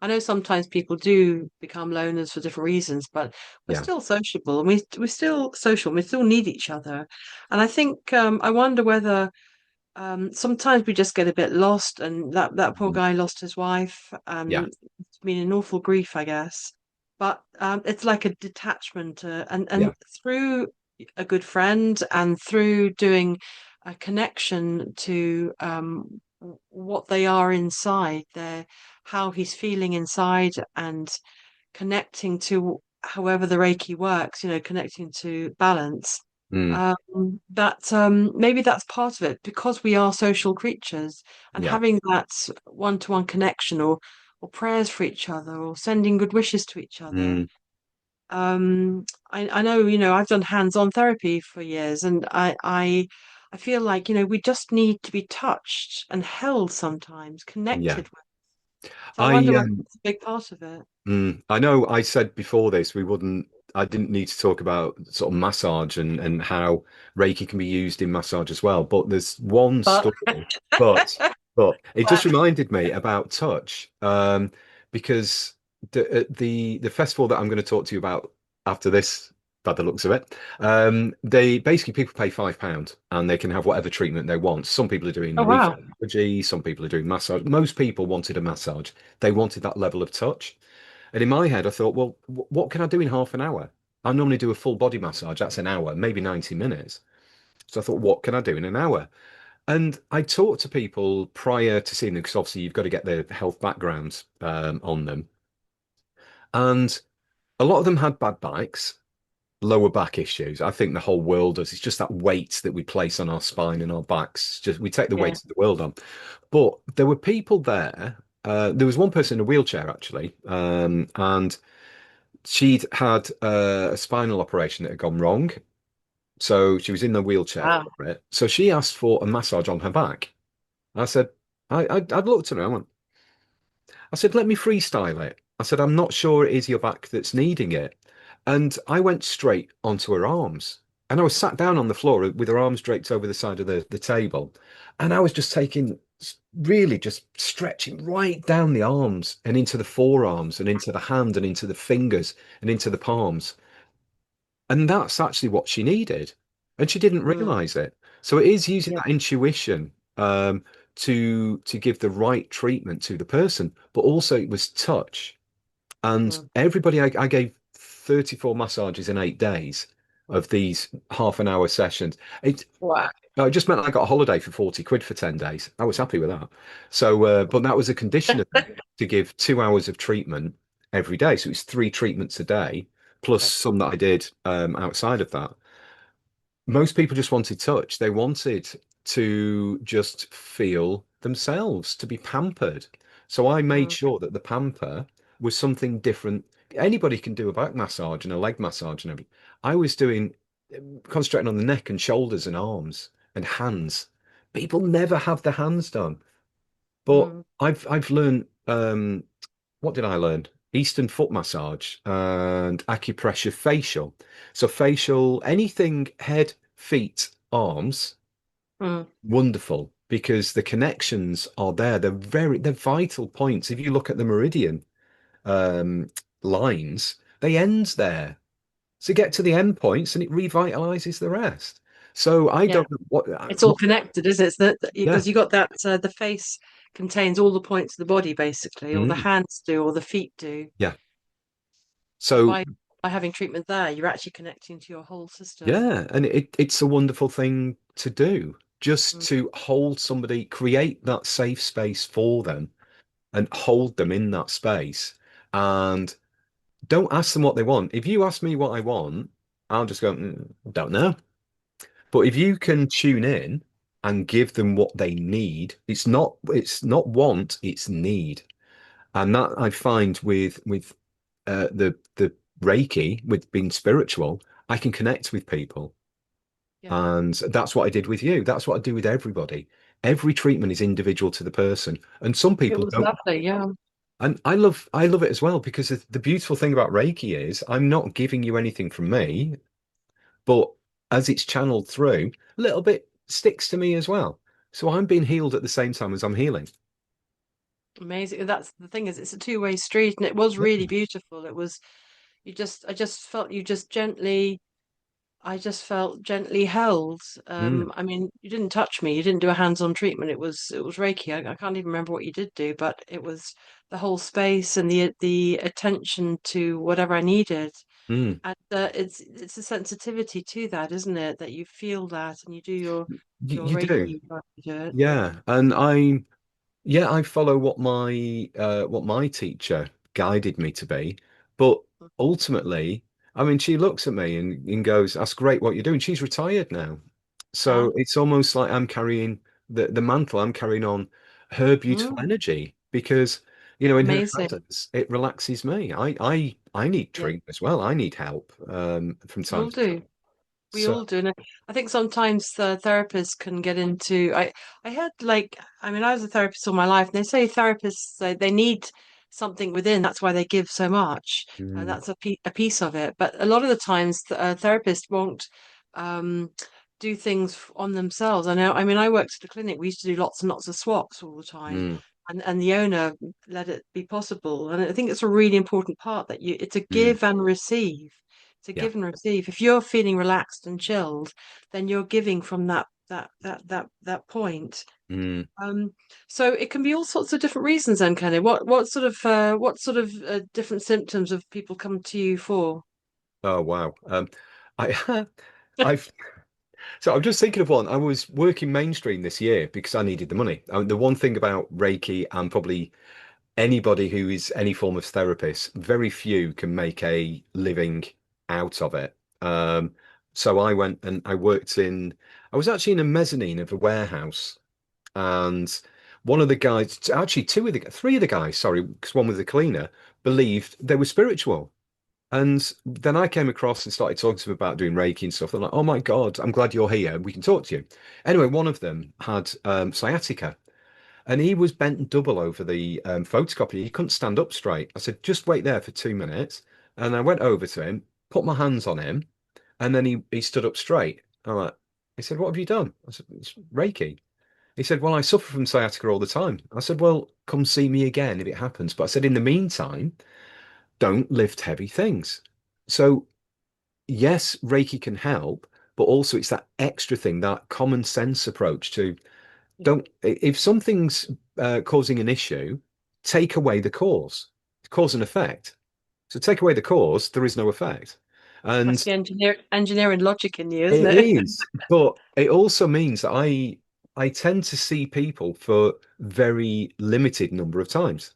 I know sometimes people do become loners for different reasons, but we're yeah, still sociable and we're still social. We still need each other. And I think I wonder whether sometimes we just get a bit lost, and that poor mm, guy lost his wife. yeah, It's been an awful grief, I guess. But it's like a detachment, and yeah, through a good friend and through doing a connection to what they are inside, their how he's feeling inside, and connecting to however the Reiki works, connecting to balance. mm, That maybe that's part of it because we are social creatures, and yeah, having that one-to-one connection, or prayers for each other, or sending good wishes to each other. mm, I know, I've done hands-on therapy for years, and I feel like, we just need to be touched and held sometimes, yeah. connected with. So I I wonder whether it's a big part of it. I know I said before this we wouldn't I didn't need to talk about sort of massage and how Reiki can be used in massage as well. But there's one But story, but but it just But reminded me about touch. Because the festival that I'm going to talk to you about after this, by the looks of it, they basically people pay £5 and they can have whatever treatment they want. Some people are doing oh wow. reflexology, some people are doing massage. Most people wanted a massage. They wanted that level of touch. And in my head, I thought, well, what can I do in half an hour? I normally do a full body massage. That's an hour, maybe 90 minutes. So I thought, what can I do in an hour? And I talked to people prior to seeing them because obviously you've got to get their health backgrounds on them. And a lot of them had bad backs, lower back issues. I think the whole world does. It's just that weight that we place on our spine and our backs. Just we take the Yeah. weight of the world on. But there were people there. There was one person in a wheelchair actually, and she'd had a spinal operation that had gone wrong. So she was in the wheelchair Wow. for it. So she asked for a massage on her back. I said, I'd looked at her. I said, let me freestyle it. I said, I'm not sure it is your back that's needing it. And I went straight onto her arms. And I was sat down on the floor with her arms draped over the side of the table. And I was just taking, really just stretching right down the arms and into the forearms and into the hand and into the fingers and into the palms. And that's actually what she needed. And she didn't Mm, realize it. So it is using yeah. that intuition to give the right treatment to the person, but also it was touch. And Mm, everybody, I gave 34 massages in 8 days of these half an hour sessions. wow. It just meant I got a holiday for 40 quid for 10 days. I was happy with that. So, but that was a condition of it to give 2 hours of treatment every day. So it's three treatments a day, plus some that I did outside of that. Most people just wanted touch. They wanted to just feel themselves, to be pampered. So I made Mm, sure that the pamper was something different. Anybody can do a back massage and a leg massage and everything. I was doing concentrating on the neck and shoulders and arms and hands. People never have their hands done. But mm, I've learned what did I learn? Eastern foot massage and acupressure facial. So facial, anything head, feet, arms, mm, wonderful because the connections are there. They're vital points. If you look at the meridian um, lines, they end there. So get to the end points and it revitalizes the rest. So I yeah. don't know what, It's all connected, isn't it? It's that yeah. because you got that the face contains all the points of the body basically, or the Mm, hands do, or the feet do. yeah. So So by having treatment there, you're actually connecting to your whole system. yeah, and it's a wonderful thing to do. just Mm. to hold somebody, create that safe space for them and hold them in that space. And don't ask them what they want. If you ask me what I want, I'll just go, don't know. But if you can tune in and give them what they need, it's not want, it's need. And that I find with the Reiki, with being spiritual, I can connect with people. Yeah, And that's what I did with you. That's what I do with everybody. Every treatment is individual to the person. And some it people was don't. lovely. Yeah, And I love it as well because the beautiful thing about Reiki is I'm not giving you anything from me, but as it's channeled through, a little bit sticks to me as well. So I'm being healed at the same time as I'm healing. amazing. That's the thing is, it's a two-way street, and it was really beautiful. It was I just felt you just gently. I just felt gently held. Mm, I mean, you didn't touch me. You didn't do a hands-on treatment. It was Reiki. I can't even remember what you did do, but it was the whole space and the attention to whatever I needed. mm. And it's a sensitivity to that, isn't it? That you feel that and you do your You do. Reiki while you do it. Yeah. And I follow what my teacher guided me to be. But ultimately, I mean, she looks at me and goes, "That's great what you're doing." She's retired now. So Ah, it's almost like I'm carrying the mantle, I'm carrying on her beautiful mm, energy because, in her amazing. presence, it relaxes me. I need Yeah, treatment as well. I need help from we time all to time. do. We So all do. And I think sometimes the therapists can get into I heard like I mean I was a therapist all my life and they say therapists they need something within. That's why they give so much. And mm, that's a piece of it. But a lot of the times therapists won't um do things on themselves. I mean I worked at a clinic. We used to do lots and lots of swaps all the time. mm, And the owner let it be possible. And I think it's a really important part that it's a mm, give and receive to yeah. give and receive. If you're feeling relaxed and chilled, then you're giving from that point. Mm. Um, so it can be all sorts of different reasons then, Kenny. What sort of different symptoms have people come to you for? Oh wow. I I've So I'm just thinking of one. I was working mainstream this year because I needed the money. The one thing about Reiki and probably anybody who is any form of therapist, very few can make a living out of it. So I went and I was actually in a mezzanine of a warehouse, and one of the guys, actually three of the guys, sorry, because one was the cleaner, believed they were spiritual. And then I came across and started talking to them about doing Reiki and stuff. They're like, "Oh my God, I'm glad you're here. We can talk to you." Anyway, one of them had sciatica, and he was bent double over the photocopier. He couldn't stand up straight. I said, "Just wait there for 2 minutes." And I went over to him, put my hands on him, and then he stood up straight. I'm like, he said, "What have you done?" I said, "It's Reiki." He said, "Well, I suffer from sciatica all the time." I said, "Well, come see me again if it happens." But I said, "In the meantime, don't lift heavy things." So yes, Reiki can help, but also it's that extra thing, that common sense approach to Yeah. don't, if something's causing an issue, take away the cause, cause and effect. So take away the cause, there is no effect. That's And the engineering logic in you, isn't it it? is, but it also means that I tend to see people for very limited number of times.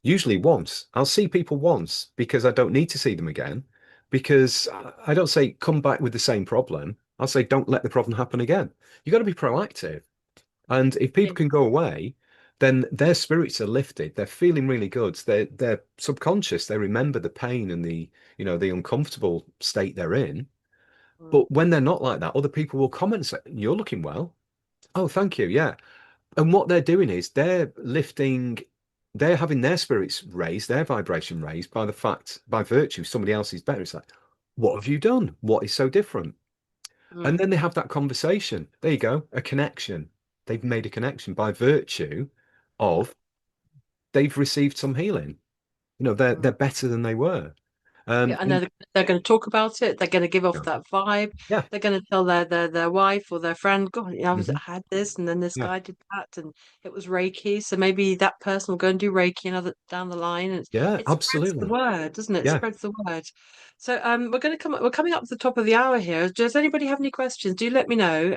Usually once. I'll see people once because I don't need to see them again. Because I don't say come back with the same problem. I'll say don't let the problem happen again. You got to be proactive. And if Yeah. people can go away, then their spirits are lifted. They're feeling really good. They're subconscious. They remember the pain and the uncomfortable state they're in. Mm, But when they're not like that, other people will comment and say, "You're looking well." Oh, thank you. Yeah. And what they're doing is they're having their spirits raised, their vibration raised by virtue somebody else is better. It's like, what have you done? What is so different? And mm, then they have that conversation. There you go, a connection. They've made a connection by virtue of they've received some healing. They're mm. better than they were. Yeah, and And they're going to talk about it. They're going to give off yeah, that vibe. yeah, They're going to tell their wife or their friend, God, hmm, I had this, and then this yeah, guy did that, and it was Reiki. So maybe that person will go and do Reiki another down the line, and yeah, it spreads the absolutely. word, doesn't it? It Yeah. spreads the word. So we're coming up to the top of the hour here. Does anybody have any questions? Do let me know.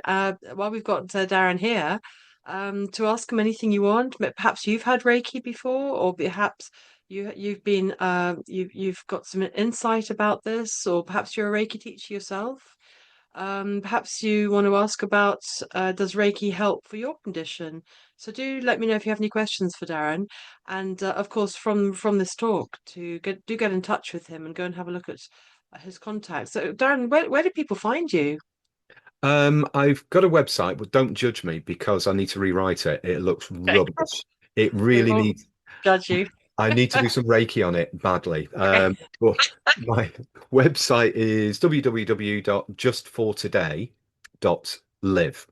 While we've got Darren here, to ask him anything you want. Perhaps you've had Reiki before, or perhaps you've got some insight about this, or perhaps you're a Reiki teacher yourself. Perhaps you want to ask about does Reiki help for your condition? So do let me know if you have any questions for Darren. And of course, from this talk, get in touch with him and go and have a look at his contacts. So Darren, where do people find you? I've got a website, but don't judge me because I need to rewrite it. It looks Okay, rubbish. It we really won't needs. judge you. I need to do some Reiki on it badly. Okay. But my website is www.justfortoday.live.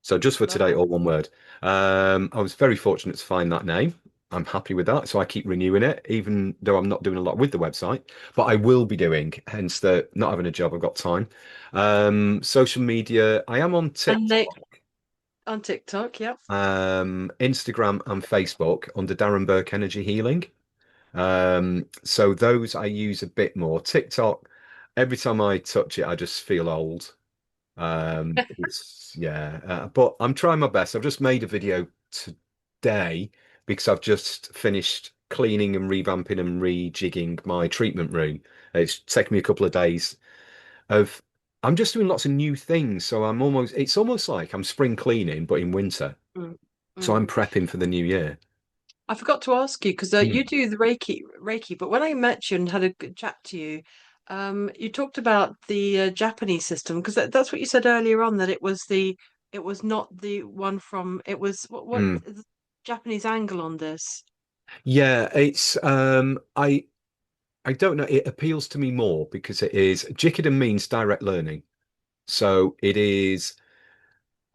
So just for today, Lovely. all one word. I was very fortunate to find that name. I'm happy with that. So I keep renewing it, even though I'm not doing a lot with the website, but I will be doing, hence the not having a job, I've got time. Social media, I am on And TikTok, they on TikTok, yep. Instagram and Facebook under Darren Burke Energy Healing. So those I use a bit more. TikTok, every time I touch it, I just feel old. It's yeah, but I'm trying my best. I've just made a video today because I've just finished cleaning and revamping and rejigging my treatment room. It's taken me a couple of days of I'm just doing lots of new things. So it's almost like I'm spring cleaning, but in winter. Mm, So mm. I'm prepping for the new year. I forgot to ask you because Hmm. you do the Reiki, but when I met you and had a good chat to you, you talked about the Japanese system because that's what you said earlier on that it was not the one from it was what Hmm. is the Japanese angle on this? Yeah, it's I don't know. It appeals to me more because it is Jikiden means direct learning. So it is.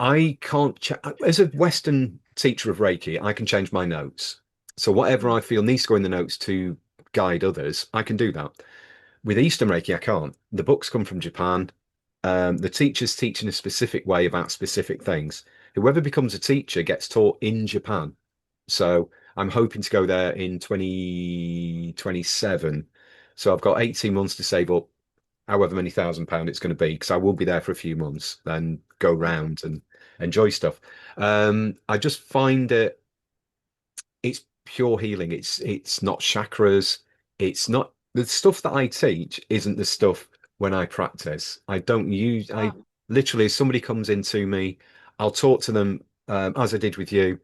I can't as a Western teacher of Reiki, I can change my notes. So whatever Mm, I feel needs to go in the notes to guide others, I can do that. With Eastern Reiki, I can't. The books come from Japan. The teachers teach in a specific way about specific things. Whoever becomes a teacher gets taught in Japan. So I'm hoping to go there in 2027. So I've got 18 months to save up however many £1,000 it's going to be, because I will be there for a few months, then go mm, round and enjoy stuff. I just find it's pure healing. It's not chakras. It's not the stuff that I teach isn't the stuff when I practice. I don't use I ah, literally if somebody comes into me, I'll talk to them as I did with you,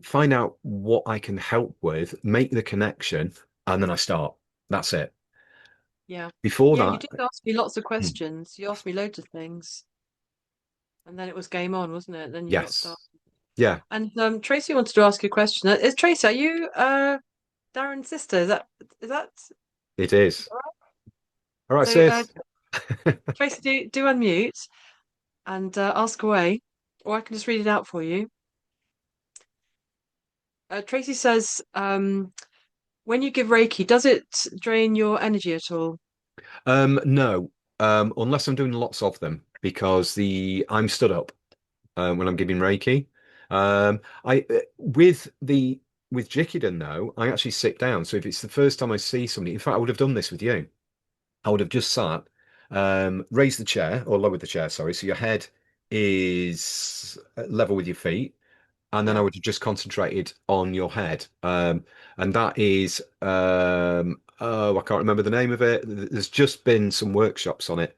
find out what I can help with, make the connection, and then I start. That's it. yeah, Before yeah. You that, did ask me lots of hmm, questions. You asked me loads of things, and then it was game on, wasn't it? Then you got started. yes. Yeah, And Tracy wanted to ask you a question. Is Tracy, are you Darren's sister? Is that it is. All right, so? sis. Tracy, do unmute and ask away, or I can just read it out for you. Tracy says, when you give Reiki, does it drain your energy at all? No, unless I'm doing lots of them because the I'm stood up when I'm giving Reiki. I with Jikiden though, I actually sit down. So if it's the first time I see somebody, in fact, I would have done this with you. I would have just sat, raised the chair or lowered the chair, sorry. So your head is level with your feet, and then I Yeah. would have just concentrated on your head. And that is, oh, I can't remember the name of it. There's just been some workshops on it.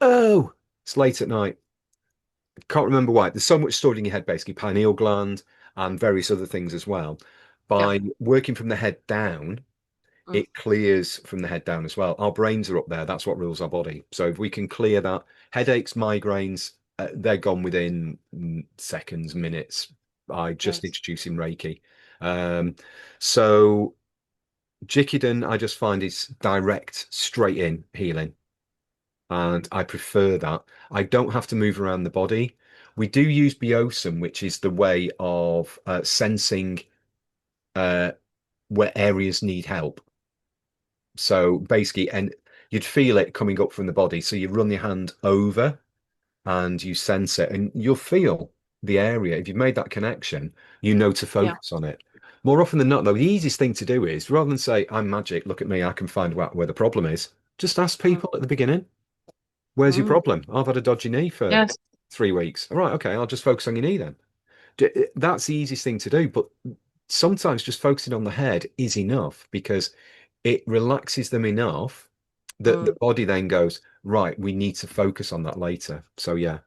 Oh, it's late at night. Can't remember why. There's so much stored in your head, basically, pineal gland and various other things as well. Yeah. By working from the head down, Mm, it clears from the head down as well. Our brains are up there. That's what rules our body. So if we can clear that, headaches, migraines, they're gone within seconds, minutes by just yes. introducing Reiki. Um, so Jikiden, I just find is direct, straight in healing. And I prefer that. I don't have to move around the body. We do use biosum, which is the way of sensing uh, where areas need help. So basically, and you'd feel it coming up from the body. So you run your hand over and you sense it, and you'll feel the area. If you've made that connection, you know to Yeah. focus on it. More often than not, though, the easiest thing to do is rather than say, I'm magic, look at me, I can find where the problem is, just ask Mm, people at the beginning, where's your mm. problem? I've had a dodgy knee for Yes. 3 weeks. All right, okay, I'll just focus on your knee then. That's the easiest thing to do. But sometimes just focusing on the head is enough because it relaxes them enough that the Mm. body then goes, right, we need to focus on that later. So yeah.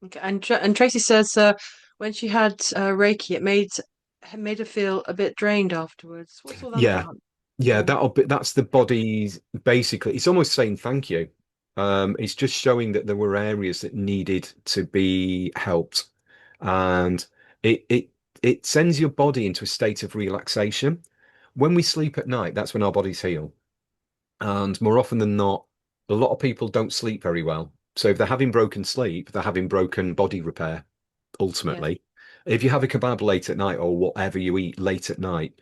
Okay. And Tracy says when she had Reiki, it made her feel a bit drained afterwards. What's all that Yeah. about? Yeah, Mm, that's the body's basically it's almost saying thank you. It's just showing that there were areas that needed to be helped. And it sends your body into a state of relaxation. When we sleep at night, that's when our bodies heal. And more often than not, a lot of people don't sleep very well. So if they're having broken sleep, they're having broken body repair, yes. ultimately. If you have a kebab late at night or whatever you eat late at night,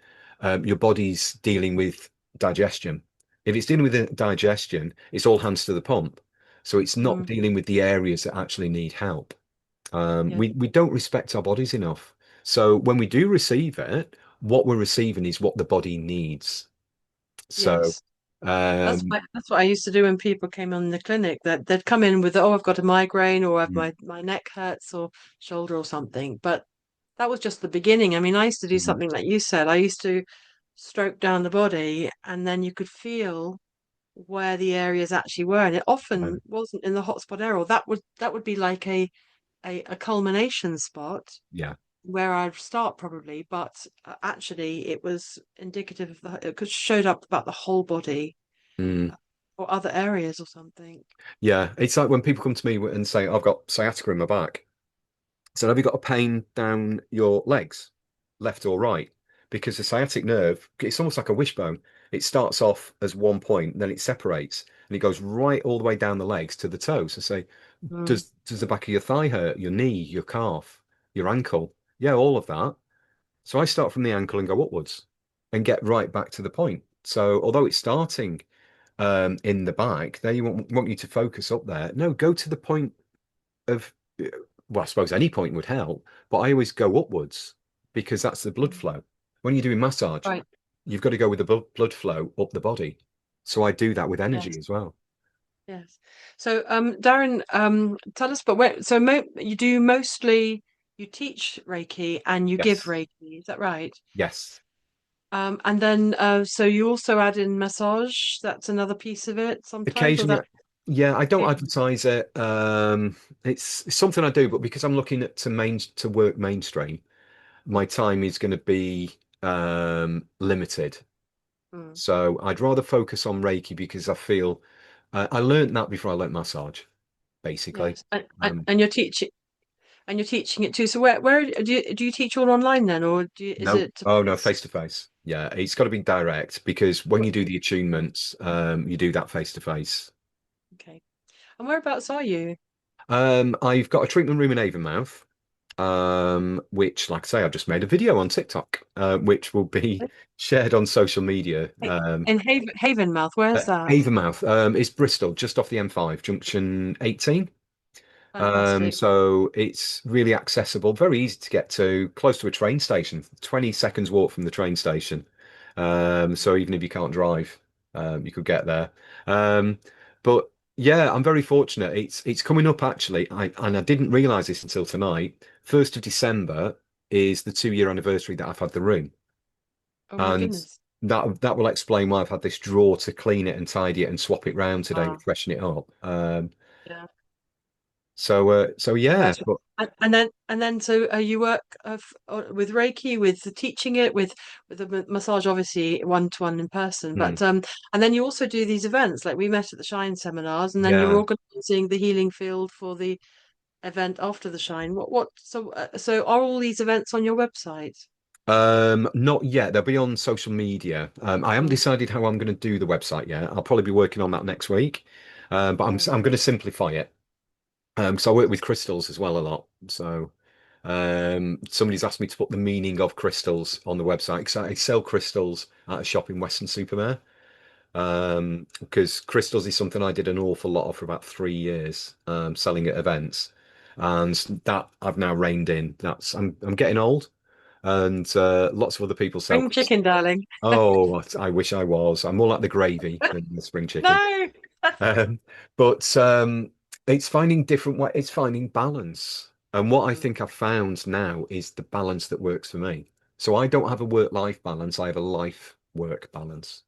your body's dealing with digestion. If it's dealing with the digestion, it's all hands to the pump. So it's not Mm, dealing with the areas that actually need help. yeah. We don't respect our bodies enough. So when we do receive it, what we're receiving is what the body needs. So Yes. um, That's what I used to do when people came on the clinic. That they'd come in with, oh, I've got a migraine, or I've mm, my neck hurts, or shoulder or something. But that was just the beginning. I mean, I used to do mm, something like you said. I used to stroke down the body, and then you could feel where the areas actually were, and it uh, often wasn't in the hotspot area. That would be like a culmination spot yeah. where I'd start probably, but actually it was indicative of it could showed up about the whole body Mm. or other areas or something. Yeah, it's like when people come to me and say, I've got sciatica in my back. So have you got a pain down your legs, left or right? Because the sciatic nerve, it's almost like a wishbone. It starts off as one point, then it separates and it goes right all the way down the legs to the toes. So say, Mm, does the back of your thigh hurt, your knee, your calf, your ankle? Yeah, all of that. So I start from the ankle and go upwards and get right back to the point. So although it's starting in the back, they want you to focus up there. No, go to the point of, well, I suppose any point would help, but I always go upwards because that's the blood mm. flow. When you're doing massage, Right. you've got to go with the blood flow up the body. So I do that with energy Yes. as well. Yes. So, Darren, tell us, but where, so you do mostly you teach Reiki and you give Yes. Reiki, is that right? Yes. And then, so you also add in massage. That's another piece of it sometimes, or Occasionally, that. yeah, I don't Okay. advertise it. It's something I do, but because I'm looking at to work mainstream, my time is going to be limited. Mm. So I'd rather focus on Reiki because I feel I learned that before I learnt massage, basically. Yes, and, and Um, and you're teaching and you're teaching it too. So where do you teach all online then, or is no, it? oh no, face to face. Yeah, it's got to be direct because when you do the Mm, attunements, you do that face to face. okay. And whereabouts are you? I've got a treatment room in Avonmouth, which, like I say, I've just made a video on TikTok, which will be shared on social media. In Havenmouth. Where's that? Avonmouth, is Bristol, just off the M5, junction 18. Fantastic. So it's really accessible, very easy to get to, close to a train station, 20 seconds walk from the train station. So even if you can't drive, you could get there. Um, but yeah, I'm very fortunate. It's coming up actually. And I didn't realize this until tonight. 1st of December is the 2 year anniversary that I've had the room. Oh my And goodness. that will explain why I've had this drawer to clean it and tidy it and swap it round today and Ah, freshen it up. yeah. So yeah, That's but and then so you work with Reiki, with the teaching it, with the massage, obviously one to one in person, hmm. but and then you also do these events like we met at the Shine seminars, and then you're Yeah. organizing the healing field for the event after the Shine. So are all these events on your website? Not yet. They'll be on social media. I haven't Mm, decided how I'm going to do the website yet. I'll probably be working on that next week. But right. I'm going to simplify it. So I work with crystals as well a lot. So Somebody's asked me to put the meaning of crystals on the website because I sell crystals at a shop in Weston-super-Mare. Because crystals is something I did an awful lot of for about 3 years, selling at events, and that I've now reined in. I'm getting old, and lots of other people sell Spring crystals. chicken, darling. Oh, I wish I was. I'm more like the gravy than the spring chicken. No. Um, but it's finding different way. It's finding balance. And what I Mm, think I've found now is the balance that works for me. So I don't have a work-life balance. I have a life-work balance.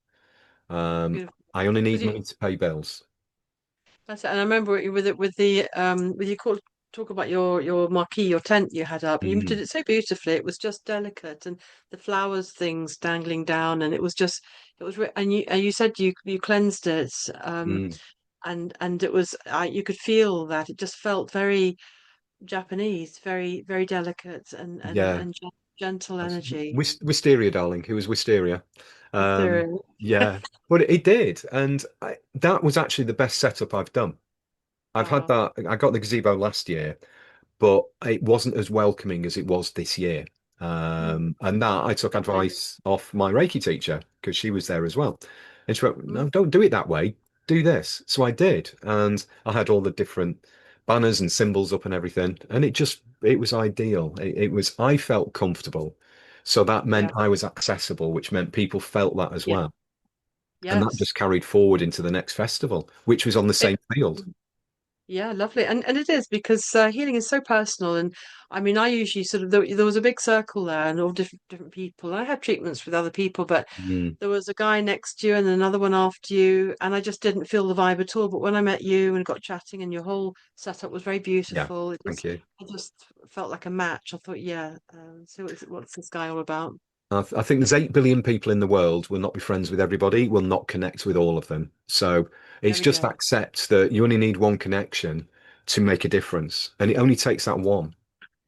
beautiful. I only need Because you, money to pay bills. that's it. And I remember with it with you called talk about your marquee, your tent you had up, and you did Mm, it so beautifully. It was just delicate, and the flowers things dangling down, and it was just and you said you cleansed it, mm. and it was you could feel that it just felt very Japanese, very delicate Yeah, and gentle that's energy. Wisteria, darling. It was Wisteria. Um, Ethereal. yeah, but it did, and that was actually the best setup I've done. I've had Oh, that. I got the gazebo last year, but it wasn't as welcoming as it was this year. mm, And that I took lovely. advice off my Reiki teacher because she was there as well. And she went, Mm, no, don't do it that way. Do this. So I did. And I had all the different banners and symbols up and everything. And it was ideal. It was, I felt comfortable. So that meant yeah, I was accessible, which meant people felt that as yeah, well. And that yes. just carried forward into the next festival, which was on the It, same field. Yeah, lovely. And it is because healing is so personal. And I mean, I usually sort of there was a big circle there and all different people. I had treatments with other people, but Mm, there was a guy next to you and another one after you, and I just didn't feel the vibe at all. But when I met you and got chatting, and your whole setup was very yeah. beautiful, Thank you. I just felt like a match. I thought, yeah. So what's this guy all about? I think there's 8 billion people in the world, will not be friends with everybody, will not connect with all of them. So There it's we just go. accept that you only need one connection to make a difference. And it only takes that one.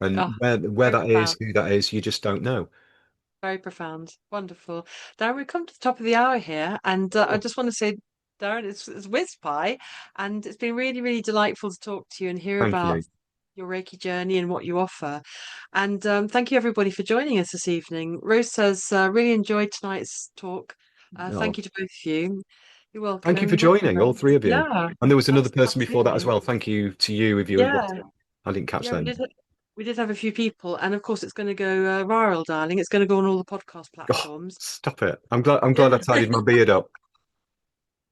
Oh, And where very that is, profound. who that is, you just don't know. Very profound. Wonderful. Darren, we've come to the top of the hour here, and I Oh, just want to say, Darren, it's Whiz Pie, and it's been really delightful to talk to you and hear thank about you. your Reiki journey and what you offer. And thank you, everybody, for joining us this evening. Rose says, really enjoyed tonight's talk. Oh, Thank you to both of you. You're thank you welcome. for You're welcome, joining, all three Rose. of you. Yeah, And there was another person before that as absolutely. well. Thank you to you if you was. Yeah, I didn't catch yeah, them. we did have a few people, and of course, it's going to go viral, darling. It's going to go on all the podcast Oh, platforms. stop it. I'm glad I Yeah. tidied my beard up.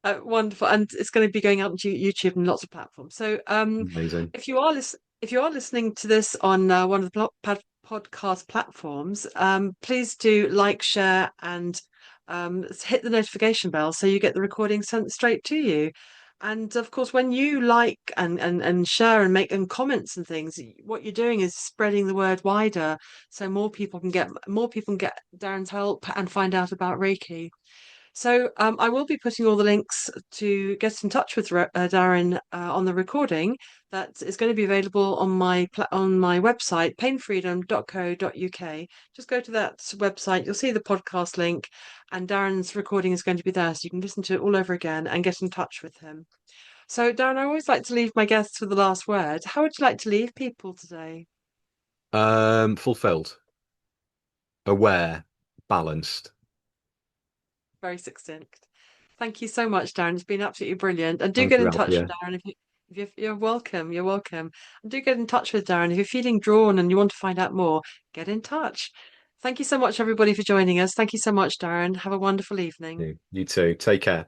Wonderful, and it's going to be going out on YouTube and lots of platforms. So, Amazing. if you are listening to this on one of the podcast platforms, please do like, share, and hit the notification bell so you get the recording sent straight to you. And of course, when you like and share and make and comments and things, what you're doing is spreading the word wider, so more people can get Darren's help and find out about Reiki. So I will be putting all the links to get in touch with Darren on the recording that is going to be available on on my website, painfreedom.co.uk. Just go to that website, you'll see the podcast link, and Darren's recording is going to be there, so you can listen to it all over again and get in touch with him. So, Darren, I always like to leave my guests with the last word. How would you like to leave people today? Fulfilled, aware, balanced. Very succinct. Thank you so much, Darren. It's been absolutely brilliant. And do Thank get you, in touch with Alfie. Darren if you're welcome. You're welcome. And do get in touch with Darren if you're feeling drawn and you want to find out more. Get in touch. Thank you so much, everybody, for joining us. Thank you so much, Darren. Have a wonderful evening. You too. Take care.